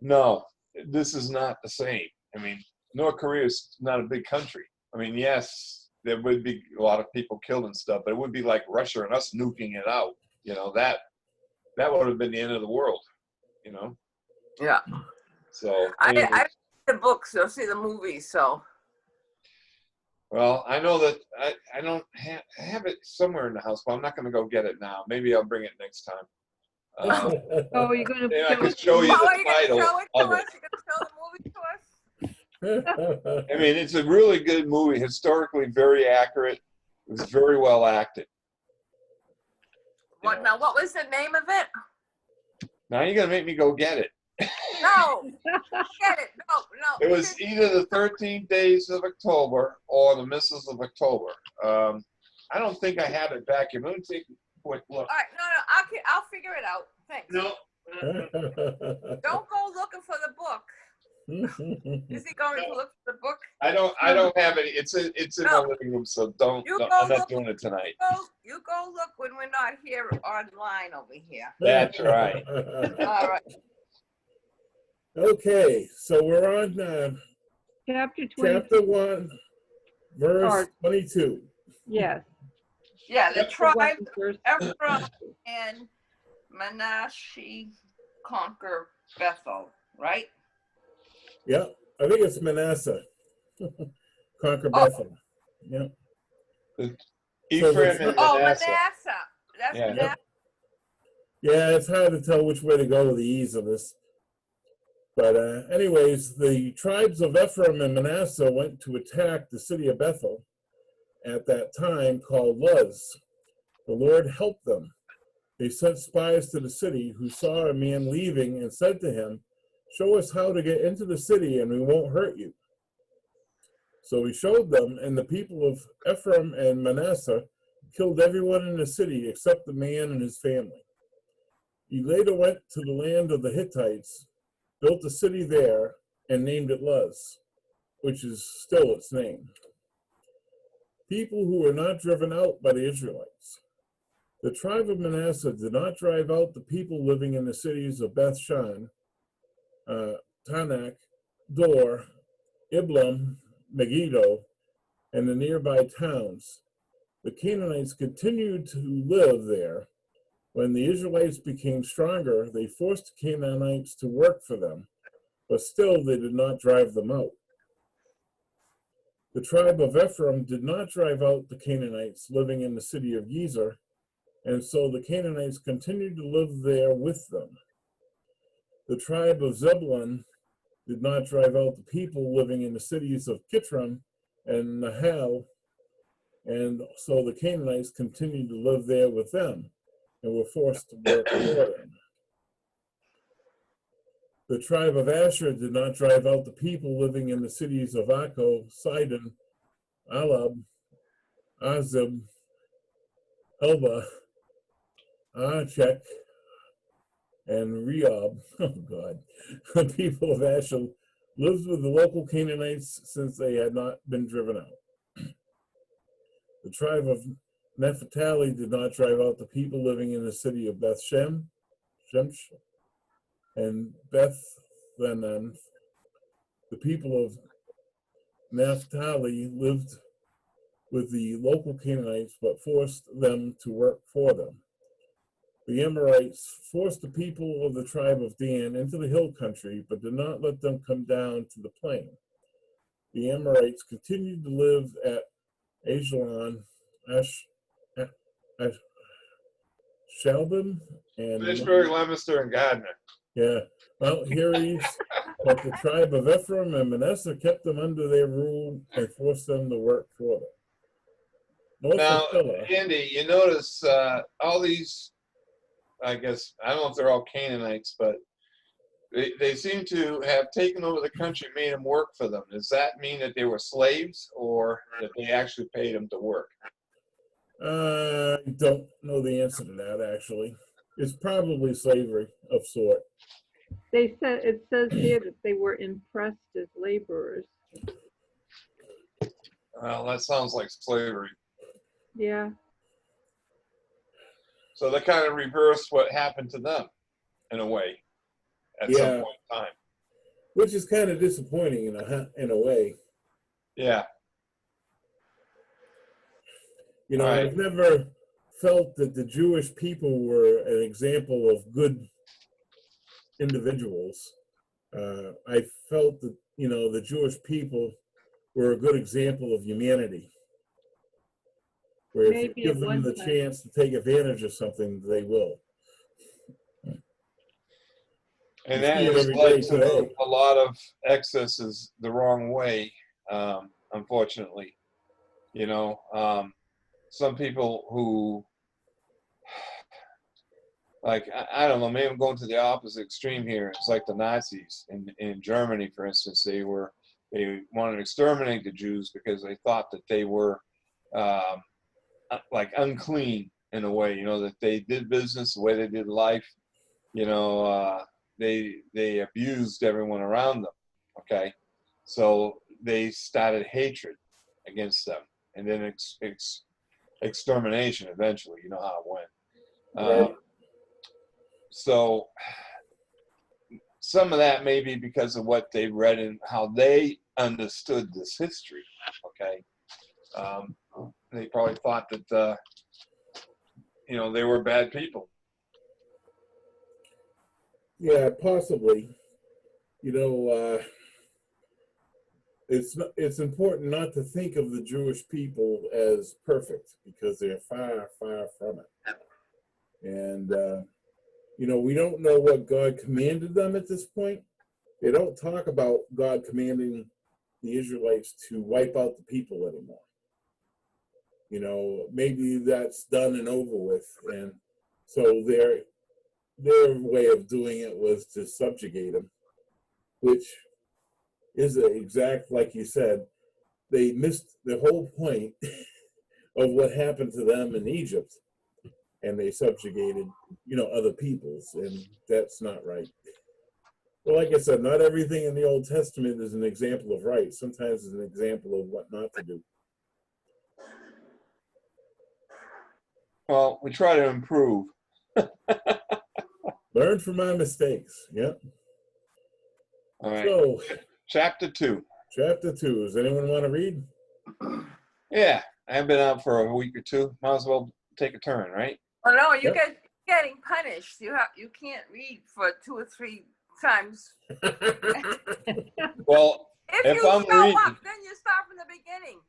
No, this is not the same. I mean, North Korea is not a big country. I mean, yes, there would be a lot of people killed and stuff, but it would be like Russia and us nuking it out. That would have been the end of the world. Yeah. So I anyways. read the books, so see the movies. So. Well, I know that I don't have it somewhere in the house, but I'm not going to go get it now. Maybe I'll bring it next time. Oh, you're gonna. Yeah, I could show you Oh, are the you gonna title show it of to us? it. You're gonna show the movie to us? I mean, it's a really good movie, historically very accurate. It was very well acted. What now? What was the name of it? Now you're going to make me go get it. No, get it. No. It was either the 13 Days of October or the Missiles of October. I don't think I have it back here. Let me take a quick look. All right, no, I'll figure it out. Thanks. No. Don't go looking for the book. Is he going to look for the book? I don't have it. It's in my living room, so I'm not doing it tonight. You go look when we're not here online over here. That's right. All right. Okay, so we're on Chapter 20. chapter 1, verse 22. Yes. Yeah, the tribes Verse- Ephraim and Manasseh conquer Bethel, right? Yeah, I think it's Manasseh. Conquer Bethel. Yeah. Ephraim and Oh, Manasseh. Manasseh. That's Yeah. Manasseh. Yeah, it's hard to tell which way to go with the ease of this. But anyways, the tribes of Ephraim and Manasseh went to attack the city of Bethel at that time called Luz. The Lord helped them. They sent spies to the city who saw a man leaving and said to him, "Show us how to get into the city and we won't hurt you." So he showed them, and the people of Ephraim and Manasseh killed everyone in the city except the man and his family. He later went to the land of the Hittites, built a city there, and named it Luz, which is still its name. People who were not driven out by the Israelites. The tribe of Manasseh did not drive out the people living in the cities of Beth Shan, Tanakh, Dor, Iblam, Megiddo, and the nearby towns. The Canaanites continued to live there. When the Israelites became stronger, they forced the Canaanites to work for them, but still they did not drive them out. The tribe of Ephraim did not drive out the Canaanites living in the city of Gezer, and so the Canaanites continued to live there with them. The tribe of Zebulun did not drive out the people living in the cities of Kitron and Nahal, and so the Canaanites continued to live there with them and were forced to work for them. The tribe of Asher did not drive out the people living in the cities of Akko, Sidon, Alab, Azib, Elba, Achek, and Rehob. Oh God. The people of Asher lived with the local Canaanites since they had not been driven out. The tribe of Naphtali did not drive out the people living in the city of Beth Shemesh, and Bethlehem. The people of Naphtali lived with the local Canaanites, but forced them to work for them. The Amorites forced the people of the tribe of Dan into the hill country, but did not let them come down to the plain. The Amorites continued to live at Ajalon, Shalbim, and Fishburg, Leominster, and Gardner. Mount Heres, but the tribe of Ephraim and Manasseh kept them under their rule and forced them to work for them. North Now, of Pillar, Andy, you notice all these, I guess, I don't know if they're all Canaanites, but they seem to have taken over the country, made them work for them. Does that mean that they were slaves or that they actually paid them to work? I don't know the answer to that, actually. It's probably slavery of sort. It says here that they were impressed as laborers. Well, that sounds like slavery. Yeah. So they kind of reversed what happened to them, in a way, at some Yeah. point in time. Which is kind of disappointing in a way. Yeah. You know, Right. I've never felt that the Jewish people were an example of good individuals. I felt that, you know, the Jewish people were a good example of humanity. Where if Maybe you give at them one the time. chance to take advantage of something, they will. And You that see it has every led day to today. a lot of excesses the wrong way, unfortunately. You know, some people who, like, I don't know, maybe I'm going to the opposite extreme here. It's like the Nazis in Germany, for instance. They wanted to exterminate the Jews because they thought that they were like unclean in a way, you know, that they did business the way they did life. You know, they abused everyone around them. Okay, so they started hatred against them, and then extermination eventually. You know how it went. Right. So some of that may be because of what they read and how they understood this history. Okay, they probably thought that you know, they were bad people. Yeah, possibly. You know, it's important not to think of the Jewish people as perfect because they're far, far from it. And you know, we don't know what God commanded them at this point. They don't talk about God commanding the Israelites to wipe out the people anymore. You know, maybe that's done and over with, and so their way of doing it was to subjugate them, which is exact, like you said, they missed the whole point of what happened to them in Egypt, and they subjugated, you know, other peoples, and that's not right. Well, like I said, not everything in the Old Testament is an example of right. Sometimes it's an example of what not to do. Well, we try to improve. Learn from our mistakes. Yeah. All right. So, Chapter 2. chapter 2. Does anyone want to read? Yeah, I've been out for a week or two. Might as well take a turn, right? Oh no, you Yep. get getting punished. You can't read for 2 or 3 times. Well, If If you I'm show reading- up, then you start from the beginning.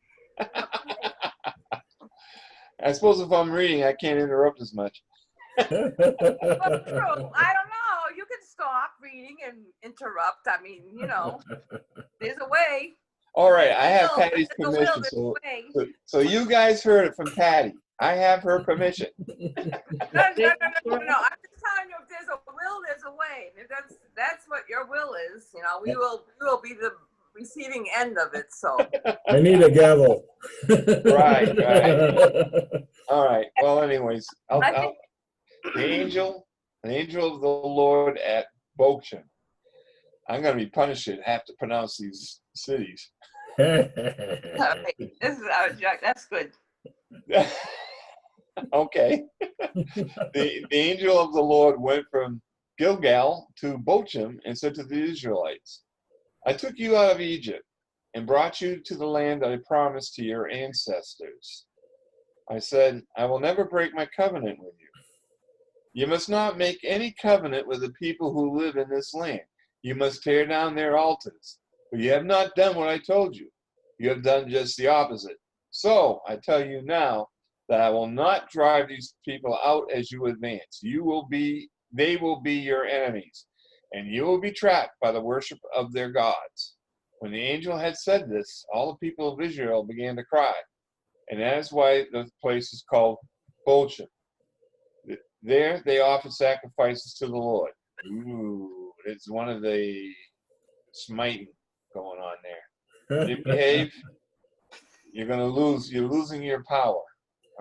I suppose if I'm reading, I can't interrupt as much. Well, true. I don't know. You can stop reading and interrupt. I mean, you know, there's a way. All right, I have No, Patty's there's a will, permission. there's a So, way. so you guys heard it from Patty. I have her permission. No. I'm just telling you, if there's a will, there's a way. If that's what your will is, you know, we will be the receiving end of it. So I need a gavel. Right. All right. Well, anyways, the angel of the Lord at Bochum. I'm going to be punished and have to pronounce these cities. all right. This is our Jack. That's good. Okay. The angel of the Lord went from Gilgal to Bochim and said to the Israelites, I took you out of Egypt and brought you to the land that I promised to your ancestors. I said, I will never break my covenant with you. You must not make any covenant with the people who live in this land. You must tear down their altars. But you have not done what I told you. You have done just the opposite. So I tell you now that I will not drive these people out as you advance. They will be your enemies, and you will be trapped by the worship of their gods. When the angel had said this, all the people of Israel began to cry. And that is why the place is called Bochim. There they offered sacrifices to the Lord. Ooh, it's one of the smiting going on there. You behave, you're going to lose. You're losing your power.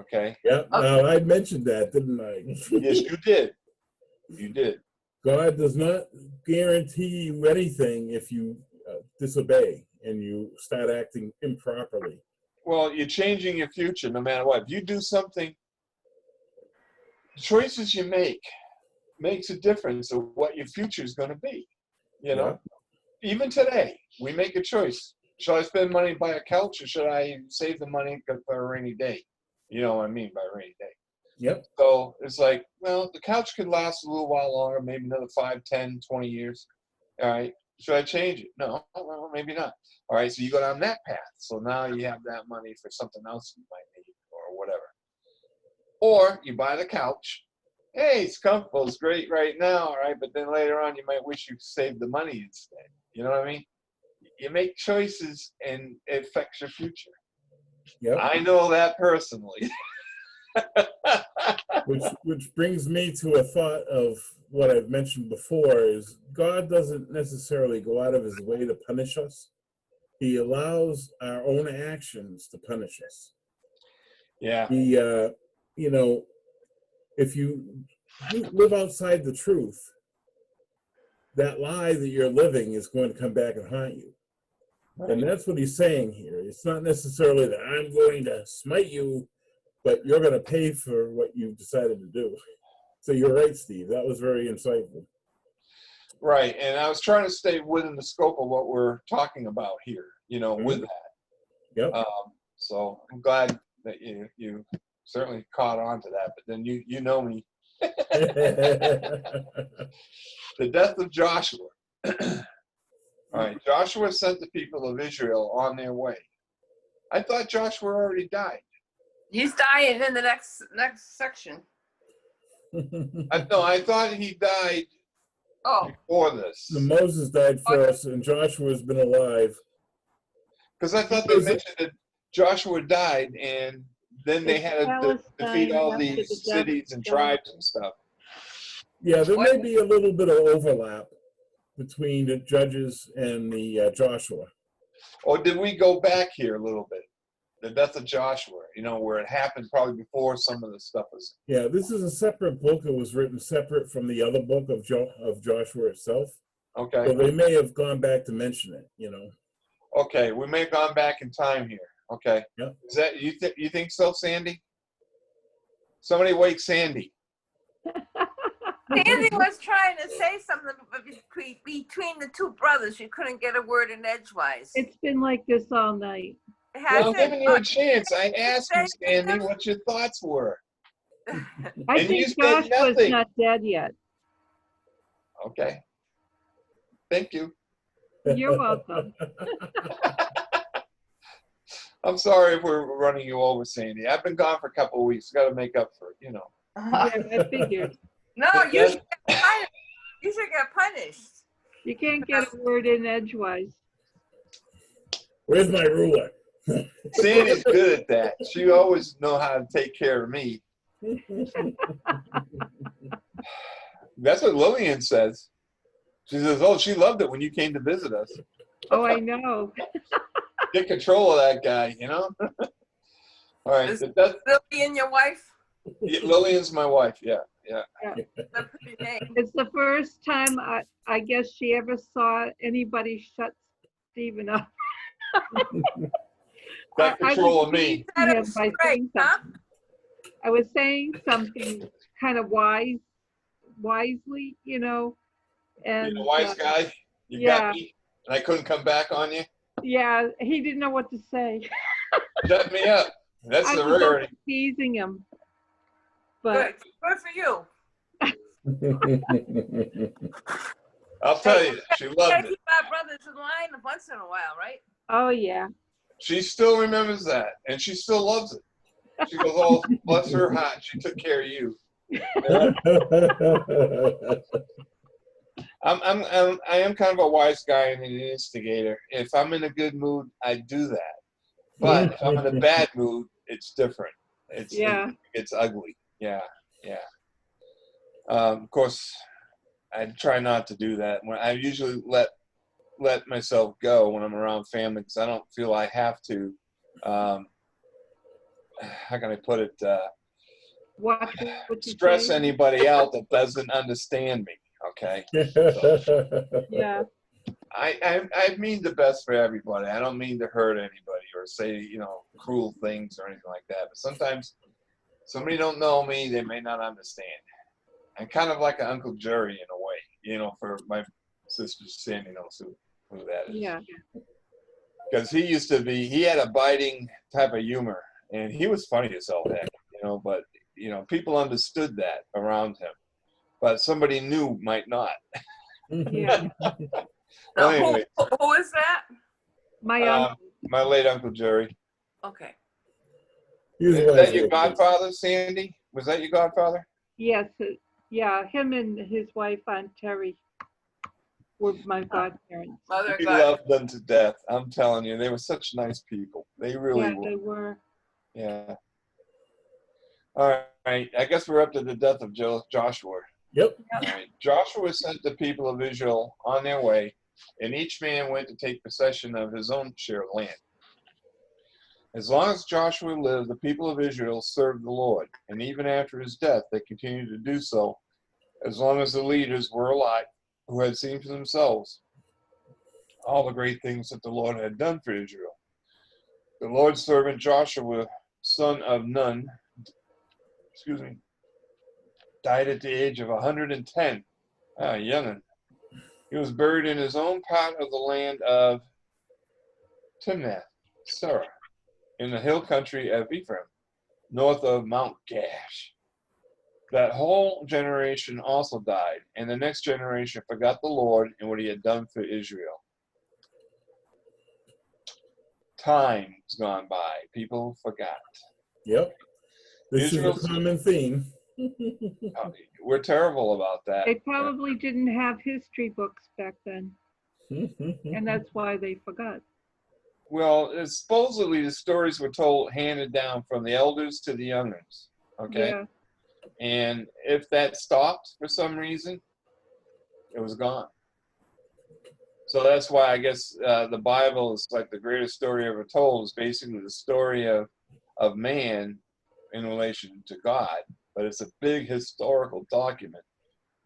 Okay? Yep, I mentioned that, didn't I? Yes, you did. You did. God does not guarantee you anything if you disobey and you start acting improperly. Well, you're changing your future no matter what. If you do something, the choices you make makes a difference of what your future is going to be. You know, even today, we make a choice. Should I spend money to buy a couch, or should I save the money for a rainy day? You know what I mean by rainy day. Yep. So it's like, well, the couch could last a little while longer, maybe another 5, 10, 20 years. All right. Should I change it? No, well, maybe not. All right. So you go down that path. So now you have that money for something else you might need or whatever. Or you buy the couch. Hey, it's comfortable. It's great right now. All right. But then later on, you might wish you saved the money instead. You know what I mean? You make choices and it affects your future. Yep. I know that personally. Which brings me to a thought of what I've mentioned before is God doesn't necessarily go out of his way to punish us. He allows our own actions to punish us. Yeah. He, you know, if you live outside the truth, that lie that you're living is going to come back and haunt you. Right. And that's what he's saying here. It's not necessarily that I'm going to smite you, but you're going to pay for what you decided to do. So you're right, Steve. That was very insightful. Right. And I was trying to stay within the scope of what we're talking about here, you know, with that. Yep. So I'm glad that you certainly caught on to that, but then you know me. The death of Joshua. All right. Joshua sent the people of Israel on their way. I thought Joshua already died. He's dying in the next section. I thought he died before this. Moses died first, and Joshua's been alive. Because I thought they mentioned that Joshua died, and then they had to defeat all these cities and tribes and stuff. Yeah, there may be a little bit of overlap between the Judges and the Joshua. Or did we go back here a little bit? The death of Joshua, you know, where it happened probably before some of the stuff was. Yeah, this is a separate book. It was written separate from the other book of Joshua itself. Okay. So they may have gone back to mention it, you know. Okay, we may have gone back in time here. Okay. Yep. Is that you think so, Sandy? Somebody wake Sandy. Sandy was trying to say something between the two brothers. You couldn't get a word in edgewise. It's been like this all night. Well, I'm giving you a chance. I asked you, Sandy, what your thoughts were. I And you think said Joshua's nothing. not dead yet. Okay. Thank you. You're welcome. I'm sorry if we're running you over, Sandy. I've been gone for a couple of weeks. Got to make up for it, you know. Yeah, I figured. No, you should get punished. You should get punished. You can't get a word in edgewise. Where's my ruler? Sandy's good at that. She always know how to take care of me. That's what Lillian says. She says, "Oh, she loved it when you came to visit us." Oh, I know. Get control of that guy, you know. All right, Is that's Lillian your wife? Lillian's my wife. Yeah. That's a pretty name. It's the first time I guess she ever saw anybody shut Stephen up. Got I control was of me. Set him by straight, saying huh? something. I was saying something kind of wisely, you know, and You're a wise guy. You yeah. got me, and I couldn't come back on you. yeah, he didn't know what to say. Shut me up. That's I the was rarity. teasing him, but Good for you. I'll tell you, she You loved gotta it. keep our brothers in line once in a while, right? oh yeah, She still remembers that, and she still loves it. She goes, "Oh, bless her heart, she took care of you." I am kind of a wise guy and an instigator. If I'm in a good mood, I do that. But if I'm in a bad mood, it's different. Yeah. It's ugly. Yeah, yeah. Of course, I try not to do that. When I usually let myself go when I'm around family because I don't feel I have to. How can I put it? Watch what you Stress say. anybody out that doesn't understand me. Okay. Yeah, I mean the best for everybody. I don't mean to hurt anybody or say, cruel things or anything like that. But sometimes somebody don't know me, they may not understand. I'm kind of like an Uncle Jerry in a way, for my sister Sandy knows who that is. yeah, Because he had a biting type of humor, and he was funny as hell heck, but, people understood that around him. But somebody new might not. yeah. Well, Now, anyway, who is that? My uncle. my late Uncle Jerry. Okay. Is that your godfather, Sandy? Was that your godfather? Yes, yeah. Him and his wife Aunt Terry were my godparents. Mother We God. loved them to death. I'm telling you, they were such nice people. They really Yeah, were. they were. Yeah. All right. I guess we're up to the death of Joshua. Yep. All right. Joshua sent the people of Israel on their way, and each man went to take possession of his own share of land. As long as Joshua lived, the people of Israel served the Lord, and even after his death, they continued to do so, as long as the leaders were alive, who had seen for themselves all the great things that the Lord had done for Israel. The Lord's servant Joshua, son of Nun, died at the age of 110. Young'un. He was buried in his own part of the land of Timnath Serah, in the hill country of Ephraim, north of Mount Gash. That whole generation also died, and the next generation forgot the Lord and what he had done for Israel. Time's gone by. People forgot. Yep. This Israel's- is a common theme. We're terrible about that. They probably didn't have history books back then, and that's why they forgot. Well, supposedly the stories were told, handed down from the elders to the youngers. Okay? Yeah, And if that stopped for some reason, it was gone. So that's why I guess the Bible is like the greatest story ever told. Is basically the story of man in relation to God, but it's a big historical document.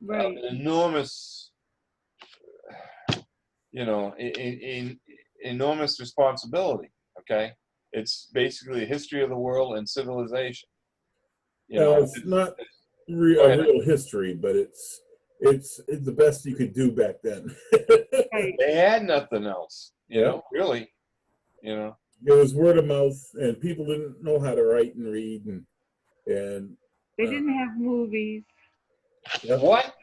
right. An enormous, enormous responsibility. Okay, it's basically a history of the world and civilization. It's not a real history, but it's the best you could do back then. Right. They had nothing else, really. It was word of mouth, and people didn't know how to write and read, and They didn't have movies. What?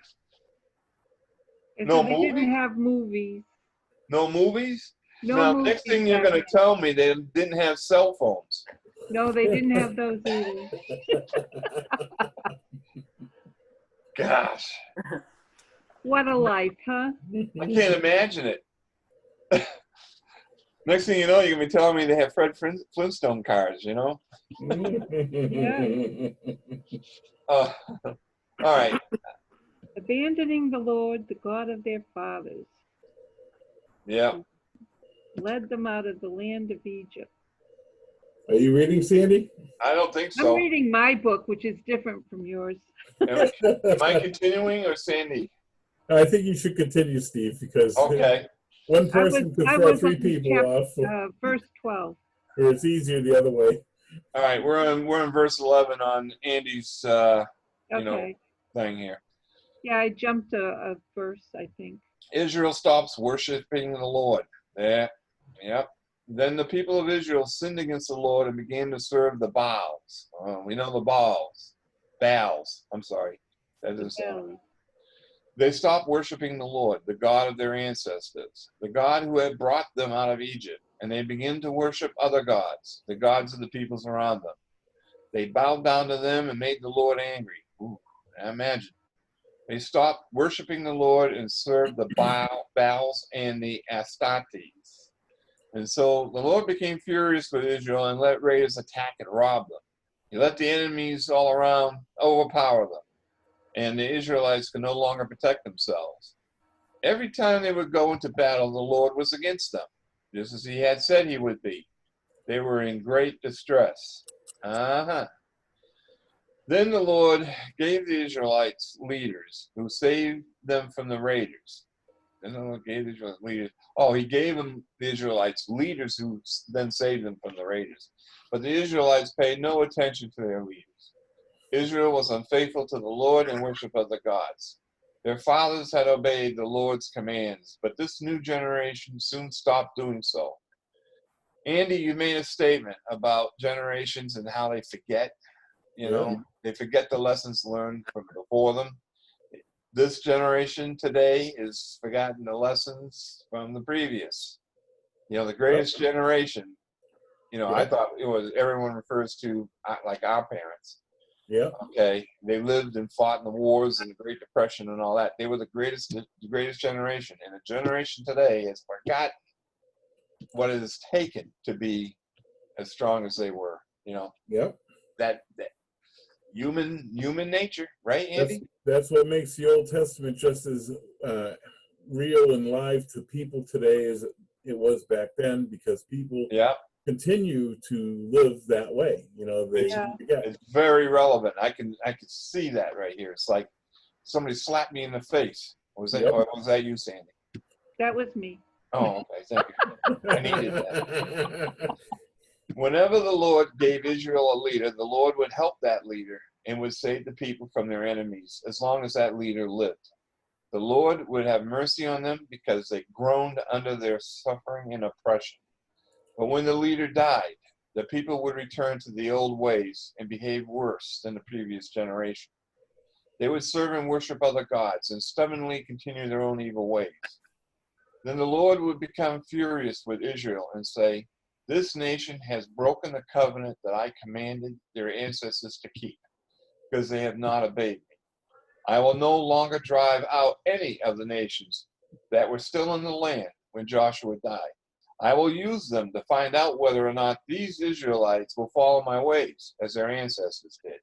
And No so they movies? didn't have movies. No movies? No Now, movies next thing you're back going to tell me they didn't have cell phones. No, they didn't have those either. Gosh, What a life, huh? I can't imagine it. Next thing you know, you're going to be telling me they have Fred Flintstone cars, All right. Abandoning the Lord, the God of their fathers, Yeah. led them out of the land of Egypt. Are you reading, Sandy? I don't think I'm so. reading my book, which is different from yours. Am I continuing or Sandy? I think you should continue, Steve, because Okay. one person could I throw was three on people off, verse 12. or it's easier the other way. All right, we're in verse 11 on Andy's you know Okay. thing here. Yeah, I jumped a verse, I think. Israel stops worshiping the Lord. Yeah, yep. Then the people of Israel sinned against the Lord and began to serve the Baals. We know the Baals. I'm sorry. That is. Belly. They stopped worshiping the Lord, the God of their ancestors, the God who had brought them out of Egypt, and they began to worship other gods, the gods of the peoples around them. They bowed down to them and made the Lord angry. Ooh, imagine. They stopped worshiping the Lord and served the Baals and the Astartes. And so the Lord became furious with Israel and let raiders attack and rob them. He let the enemies all around overpower them, and the Israelites could no longer protect themselves. Every time they would go into battle, the Lord was against them, just as he had said he would be. They were in great distress. Then the Lord gave the Israelites leaders who saved them from the raiders. Then the Lord gave the Israelites leaders. Oh, he gave them the Israelites leaders who then saved them from the raiders. But the Israelites paid no attention to their leaders. Israel was unfaithful to the Lord and worshiped other gods. Their fathers had obeyed the Lord's commands, but this new generation soon stopped doing so. Andy, you made a statement about generations and how they forget. You know, they forget the lessons learned from before them. This generation today has forgotten the lessons from the previous. You know, the greatest generation. You know, I thought it was everyone refers to like our parents. Yeah. Okay, they lived and fought in the wars and the Great Depression and all that. They were the greatest generation, and the generation today has forgotten what it has taken to be as strong as they were. You know, Yep. that human nature, right, Andy? That's what makes the Old Testament just as real and live to people today as it was back then, because people continue to live that way. You know, it's very relevant. I can see that right here. It's like somebody slapped me in the face. Was that or was that you, Sandy? That was me. Oh, okay. Thank you. I needed that. Whenever the Lord gave Israel a leader, the Lord would help that leader and would save the people from their enemies as long as that leader lived. The Lord would have mercy on them because they groaned under their suffering and oppression. But when the leader died, the people would return to the old ways and behave worse than the previous generation. They would serve and worship other gods and stubbornly continue their own evil ways. Then the Lord would become furious with Israel and say, "This nation has broken the covenant that I commanded their ancestors to keep, because they have not obeyed me. I will no longer drive out any of the nations that were still in the land when Joshua died. I will use them to find out whether or not these Israelites will follow my ways, as their ancestors did."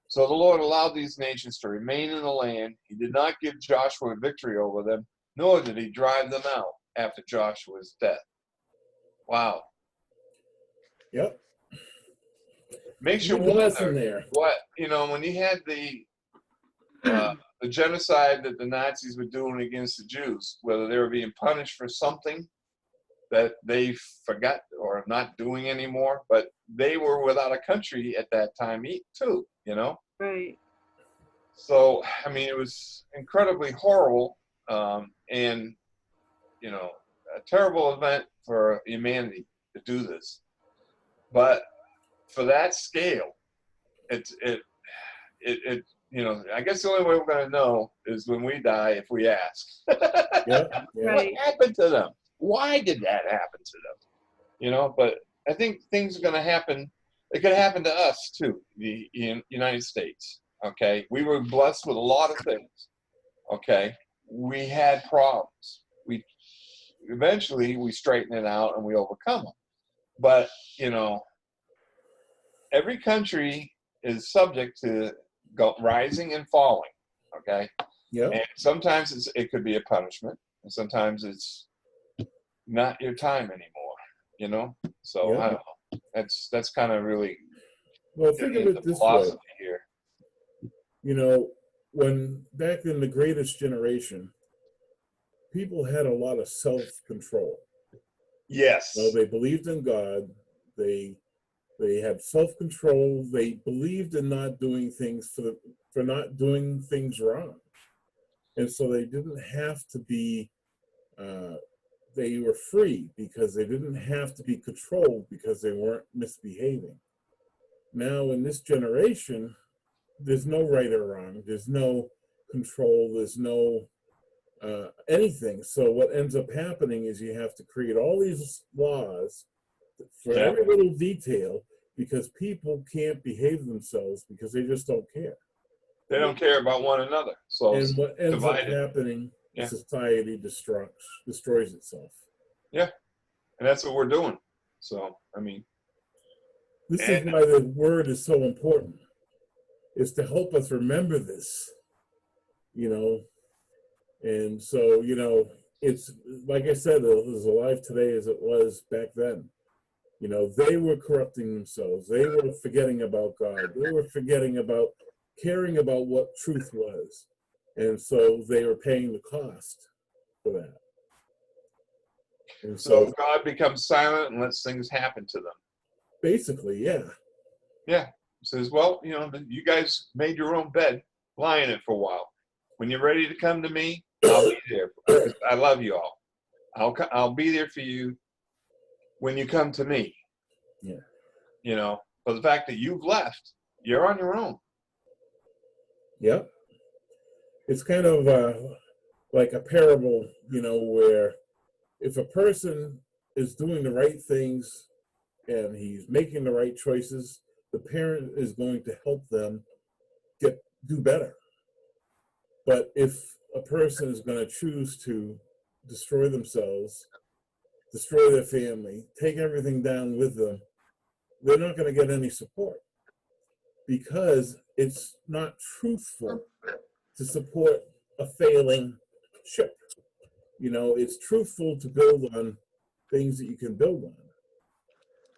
So the Lord allowed these nations to remain in the land. He did not give Joshua victory over them, nor did he drive them out after Joshua's death. Wow. Yep. Makes you Good lesson wonder there. what, you know, when you had the genocide that the Nazis were doing against the Jews, whether they were being punished for something that they forgot or not doing anymore, but they were without a country at that time too, you know? Right. So, I mean, it was incredibly horrible and, you know, a terrible event for humanity to do this. But for that scale, it you know, I guess the only way we're going to know is when we die if we ask. Yeah. What happened to them? Why did that happen to them? You know, but I think things are going to happen. It could happen to us too, the United States. Okay, we were blessed with a lot of things. Okay, we had problems. We eventually straighten it out and we overcome them. But you know, every country is subject to rising and falling. Okay, and sometimes it could be a punishment, and sometimes it's not your time anymore. You know, so I don't know. That's kind of really think of it this way. Here. You know, when back in the greatest generation, people had a lot of self-control. Yes. Well, they believed in God. They They had self-control. They believed in not doing things for not doing things wrong. And so they didn't have to be, they were free because they didn't have to be controlled because they weren't misbehaving. Now in this generation, there's no right or wrong. There's no control. There's no anything. So what ends up happening is you have to create all these laws for Yeah. every little detail because people can't behave themselves because they just don't care. They don't care about one another. So And it's what ends divided. up happening, Yeah. society destroys itself. And that's what we're doing. So, I mean, This And- is why the word is so important, is to help us remember this, you know. And so, you know, it's like I said, it was alive today as it was back then. You know, they were corrupting themselves. They were forgetting about God. They were forgetting about caring about what truth was. And so they were paying the cost for that. And so so God becomes silent and lets things happen to them. basically, yeah. Says, well, you know, you guys made your own bed, lie in it for a while. When you're ready to come to me, I'll be there. Because I love you all. I'll be there for you when you come to me. Yeah. You know, but the fact that you've left, you're on your own. Yep. It's kind of like a parable, you know, where if a person is doing the right things and he's making the right choices, the parent is going to help them do better. But if a person is going to choose to destroy themselves, destroy their family, take everything down with them, they're not going to get any support because it's not truthful to support a failing ship. You know, it's truthful to build on things that you can build on.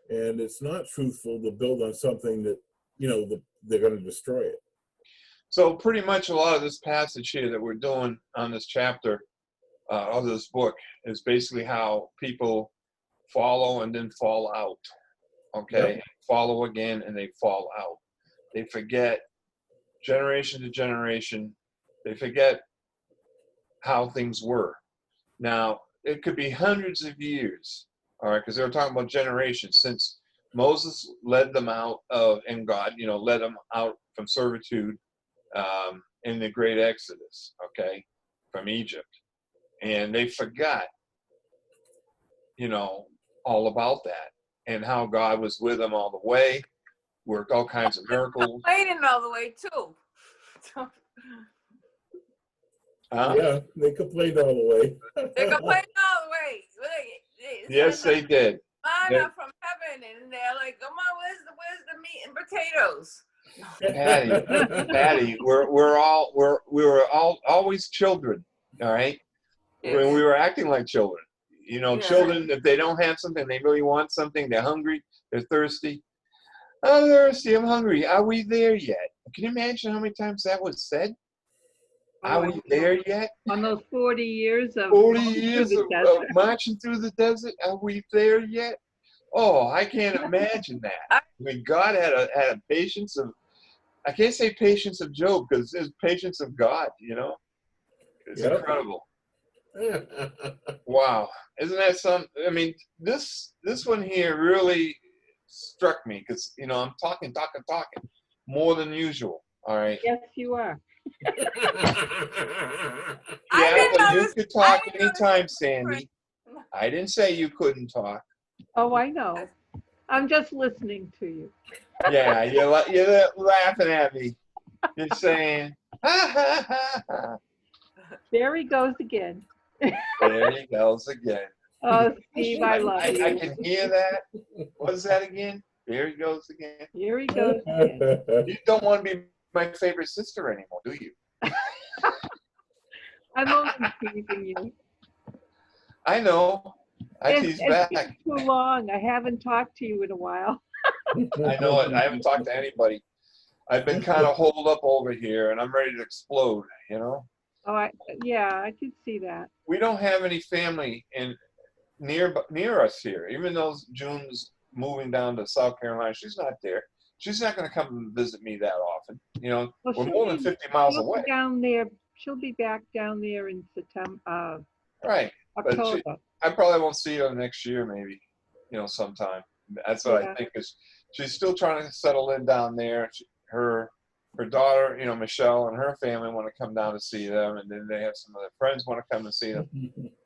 And it's not truthful to build on something that, you know, they're going to destroy it. So pretty much a lot of this passage here that we're doing on this chapter of this book is basically how people follow and then fall out. Okay, Yep. Follow again and they fall out. They forget generation to generation. They forget how things were. Now, it could be hundreds of years, all right, because they were talking about generations since Moses led them out of, and God, you know, led them out from servitude in the great Exodus, okay, from Egypt. And they forgot, you know, all about that and how God was with them all the way, worked all kinds of miracles. Complaining all the way too. Huh? Yeah, they complained all the way. They complain all the way. Look, Yes, they did. manna from heaven, and they're like, "Come on, where's the meat and potatoes?" Patty, we were all always children, all right? When we were acting like children. You know, Yeah. children, if they don't have something, they really want something, they're hungry, they're thirsty. I'm thirsty, I'm hungry. Are we there yet? Can you imagine how many times that was said? Are we there yet? On those 40 years of 40 going through years the of desert. marching through the desert. Are we there yet? Oh, I can't imagine that. I mean, God had a patience of, I can't say patience of Job because there's patience of God, you know? It's Yep. incredible. Wow. Isn't that some, I mean, this one here really struck me because, you know, I'm talking more than usual. All right. Yes, you are. I Yeah, didn't but you notice- could talk didn't notice anytime, the Sandy. I didn't say you couldn't talk. Oh, I know. I'm just listening to you. Yeah, you're laughing at me. You're saying, ha, ha, ha, ha. There he goes again. There he goes again. Oh, Steve, I love I you. can hear that. What is that again? There he goes again. Here he goes again. You don't want to be my favorite sister anymore, do you? I'm only teasing you. I know. I It's tease been back. too long. I haven't talked to you in a while. I know it. I haven't talked to anybody. I've been kind of holed up over here, and I'm ready to explode, you know? Oh, yeah, I could see that. We don't have any family near us here, even though June's moving down to South Carolina. She's not there. She's not going to come and visit me that often. You know, Well, we're she'll more than be- 50 miles she'll be away. down there. She'll be back down there in September, Right. But October. I probably won't see her next year, maybe, you know, sometime. That's what Yeah. I think is she's still trying to settle in down there. Her daughter, you know, Michelle, and her family want to come down to see them, and then they have some of their friends want to come and see them.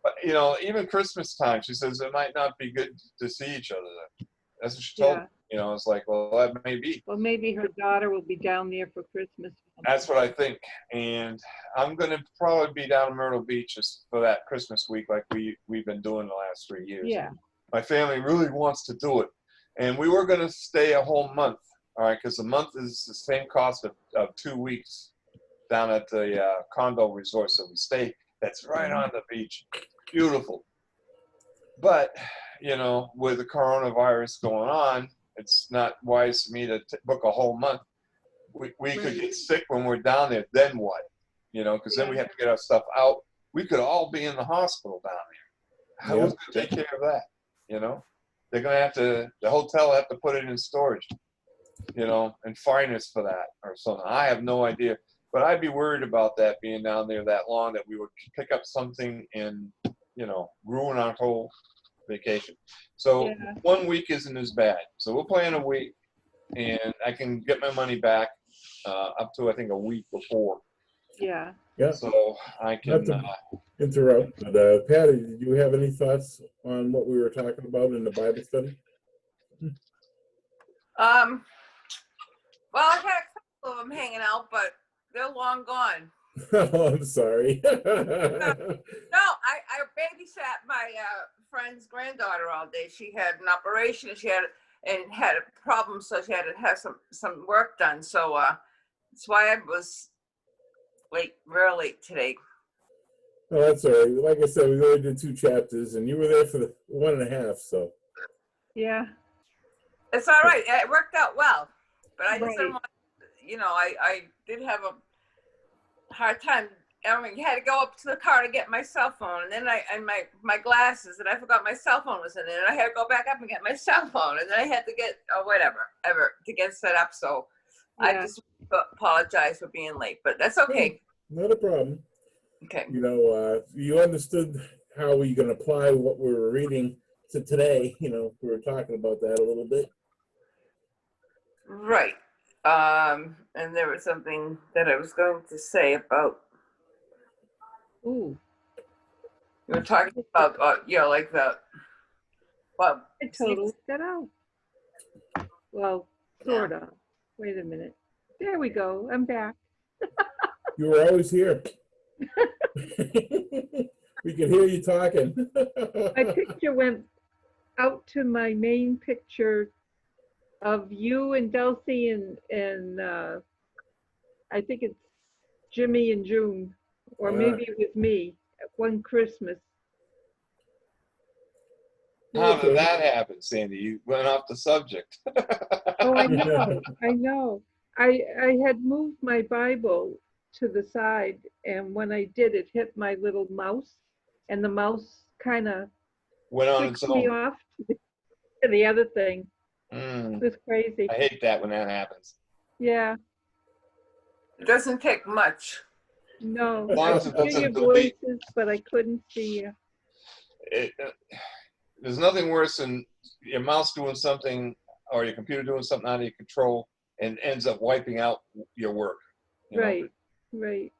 But you know, even Christmas time, she says it might not be good to see each other then. That's what she told me. Yeah. You know, it's like, well, that may be. Well, maybe her daughter will be down there for Christmas. That's what I think. And I'm going to probably be down in Myrtle Beach just for that Christmas week, like we've been doing the last 3 years. Yeah. My family really wants to do it, and we were going to stay a whole month. All right, because a month is the same cost of 2 weeks down at the condo resort. So we stay. That's right on the beach. Beautiful. But, you know, with the coronavirus going on, it's not wise for me to book a whole month. We could get sick when we're down there. Then what? You know, because then we have to get our stuff out. We could all be in the hospital down there. Who's going to take care of that? You know, they're going to have to, the hotel have to put it in storage, you know, and fine us for that or something. I have no idea. But I'd be worried about that being down there that long, that we would pick up something and, you know, ruin our whole vacation. So Yeah. 1 week isn't as bad. So we'll plan a week, and I can get my money back up to, I think, a week before. Yeah. Yeah, So I can, not to interrupt, but Patty, did you have any thoughts on what we were talking about in the Bible study? Well, I've had a couple of them hanging out, but they're long gone. Oh, I'm sorry. No, I babysat my friend's granddaughter all day. She had an operation. She had a problem, so she had to have some work done. So that's why I was real late today. Oh, that's all right. Like I said, we only did 2 chapters, and you were there for the 1.5, so. Yeah. It's all right. It worked out well, but I just Right. didn't want, you know, I did have a hard time. I mean, you had to go up to the car to get my cell phone, and then my glasses, and I forgot my cell phone was in there, and I had to go back up and get my cell phone, and then I had to get to get set up. So I Yeah. just apologize for being late, but that's okay. Not a problem. Okay. You know, you understood how we can apply what we were reading to today. You know, we were talking about that a little bit. Right. And there was something that I was going to say about, Ooh. you were talking about, you know, like well, I totally got out. Well, sort of. Wait a minute. There we go. I'm back. You were always here. We could hear you talking. My picture went out to my main picture of you and Dulcie and I think it's Jimmy and June, or maybe it was me at one Christmas. How did that happen, Sandy? You went off the subject. Oh, I know, I know. I had moved my Bible to the side, and when I did, it hit my little mouse, and the mouse kind of Went on its clicked me own. off to the other thing. Mm, It was crazy. I hate that when that happens. Yeah, it doesn't take much. no. As long I as it could hear your doesn't delete. voices, but I couldn't see you. There's nothing worse than your mouse doing something or your computer doing something out of your control and ends up wiping out your work. You know? Right, right.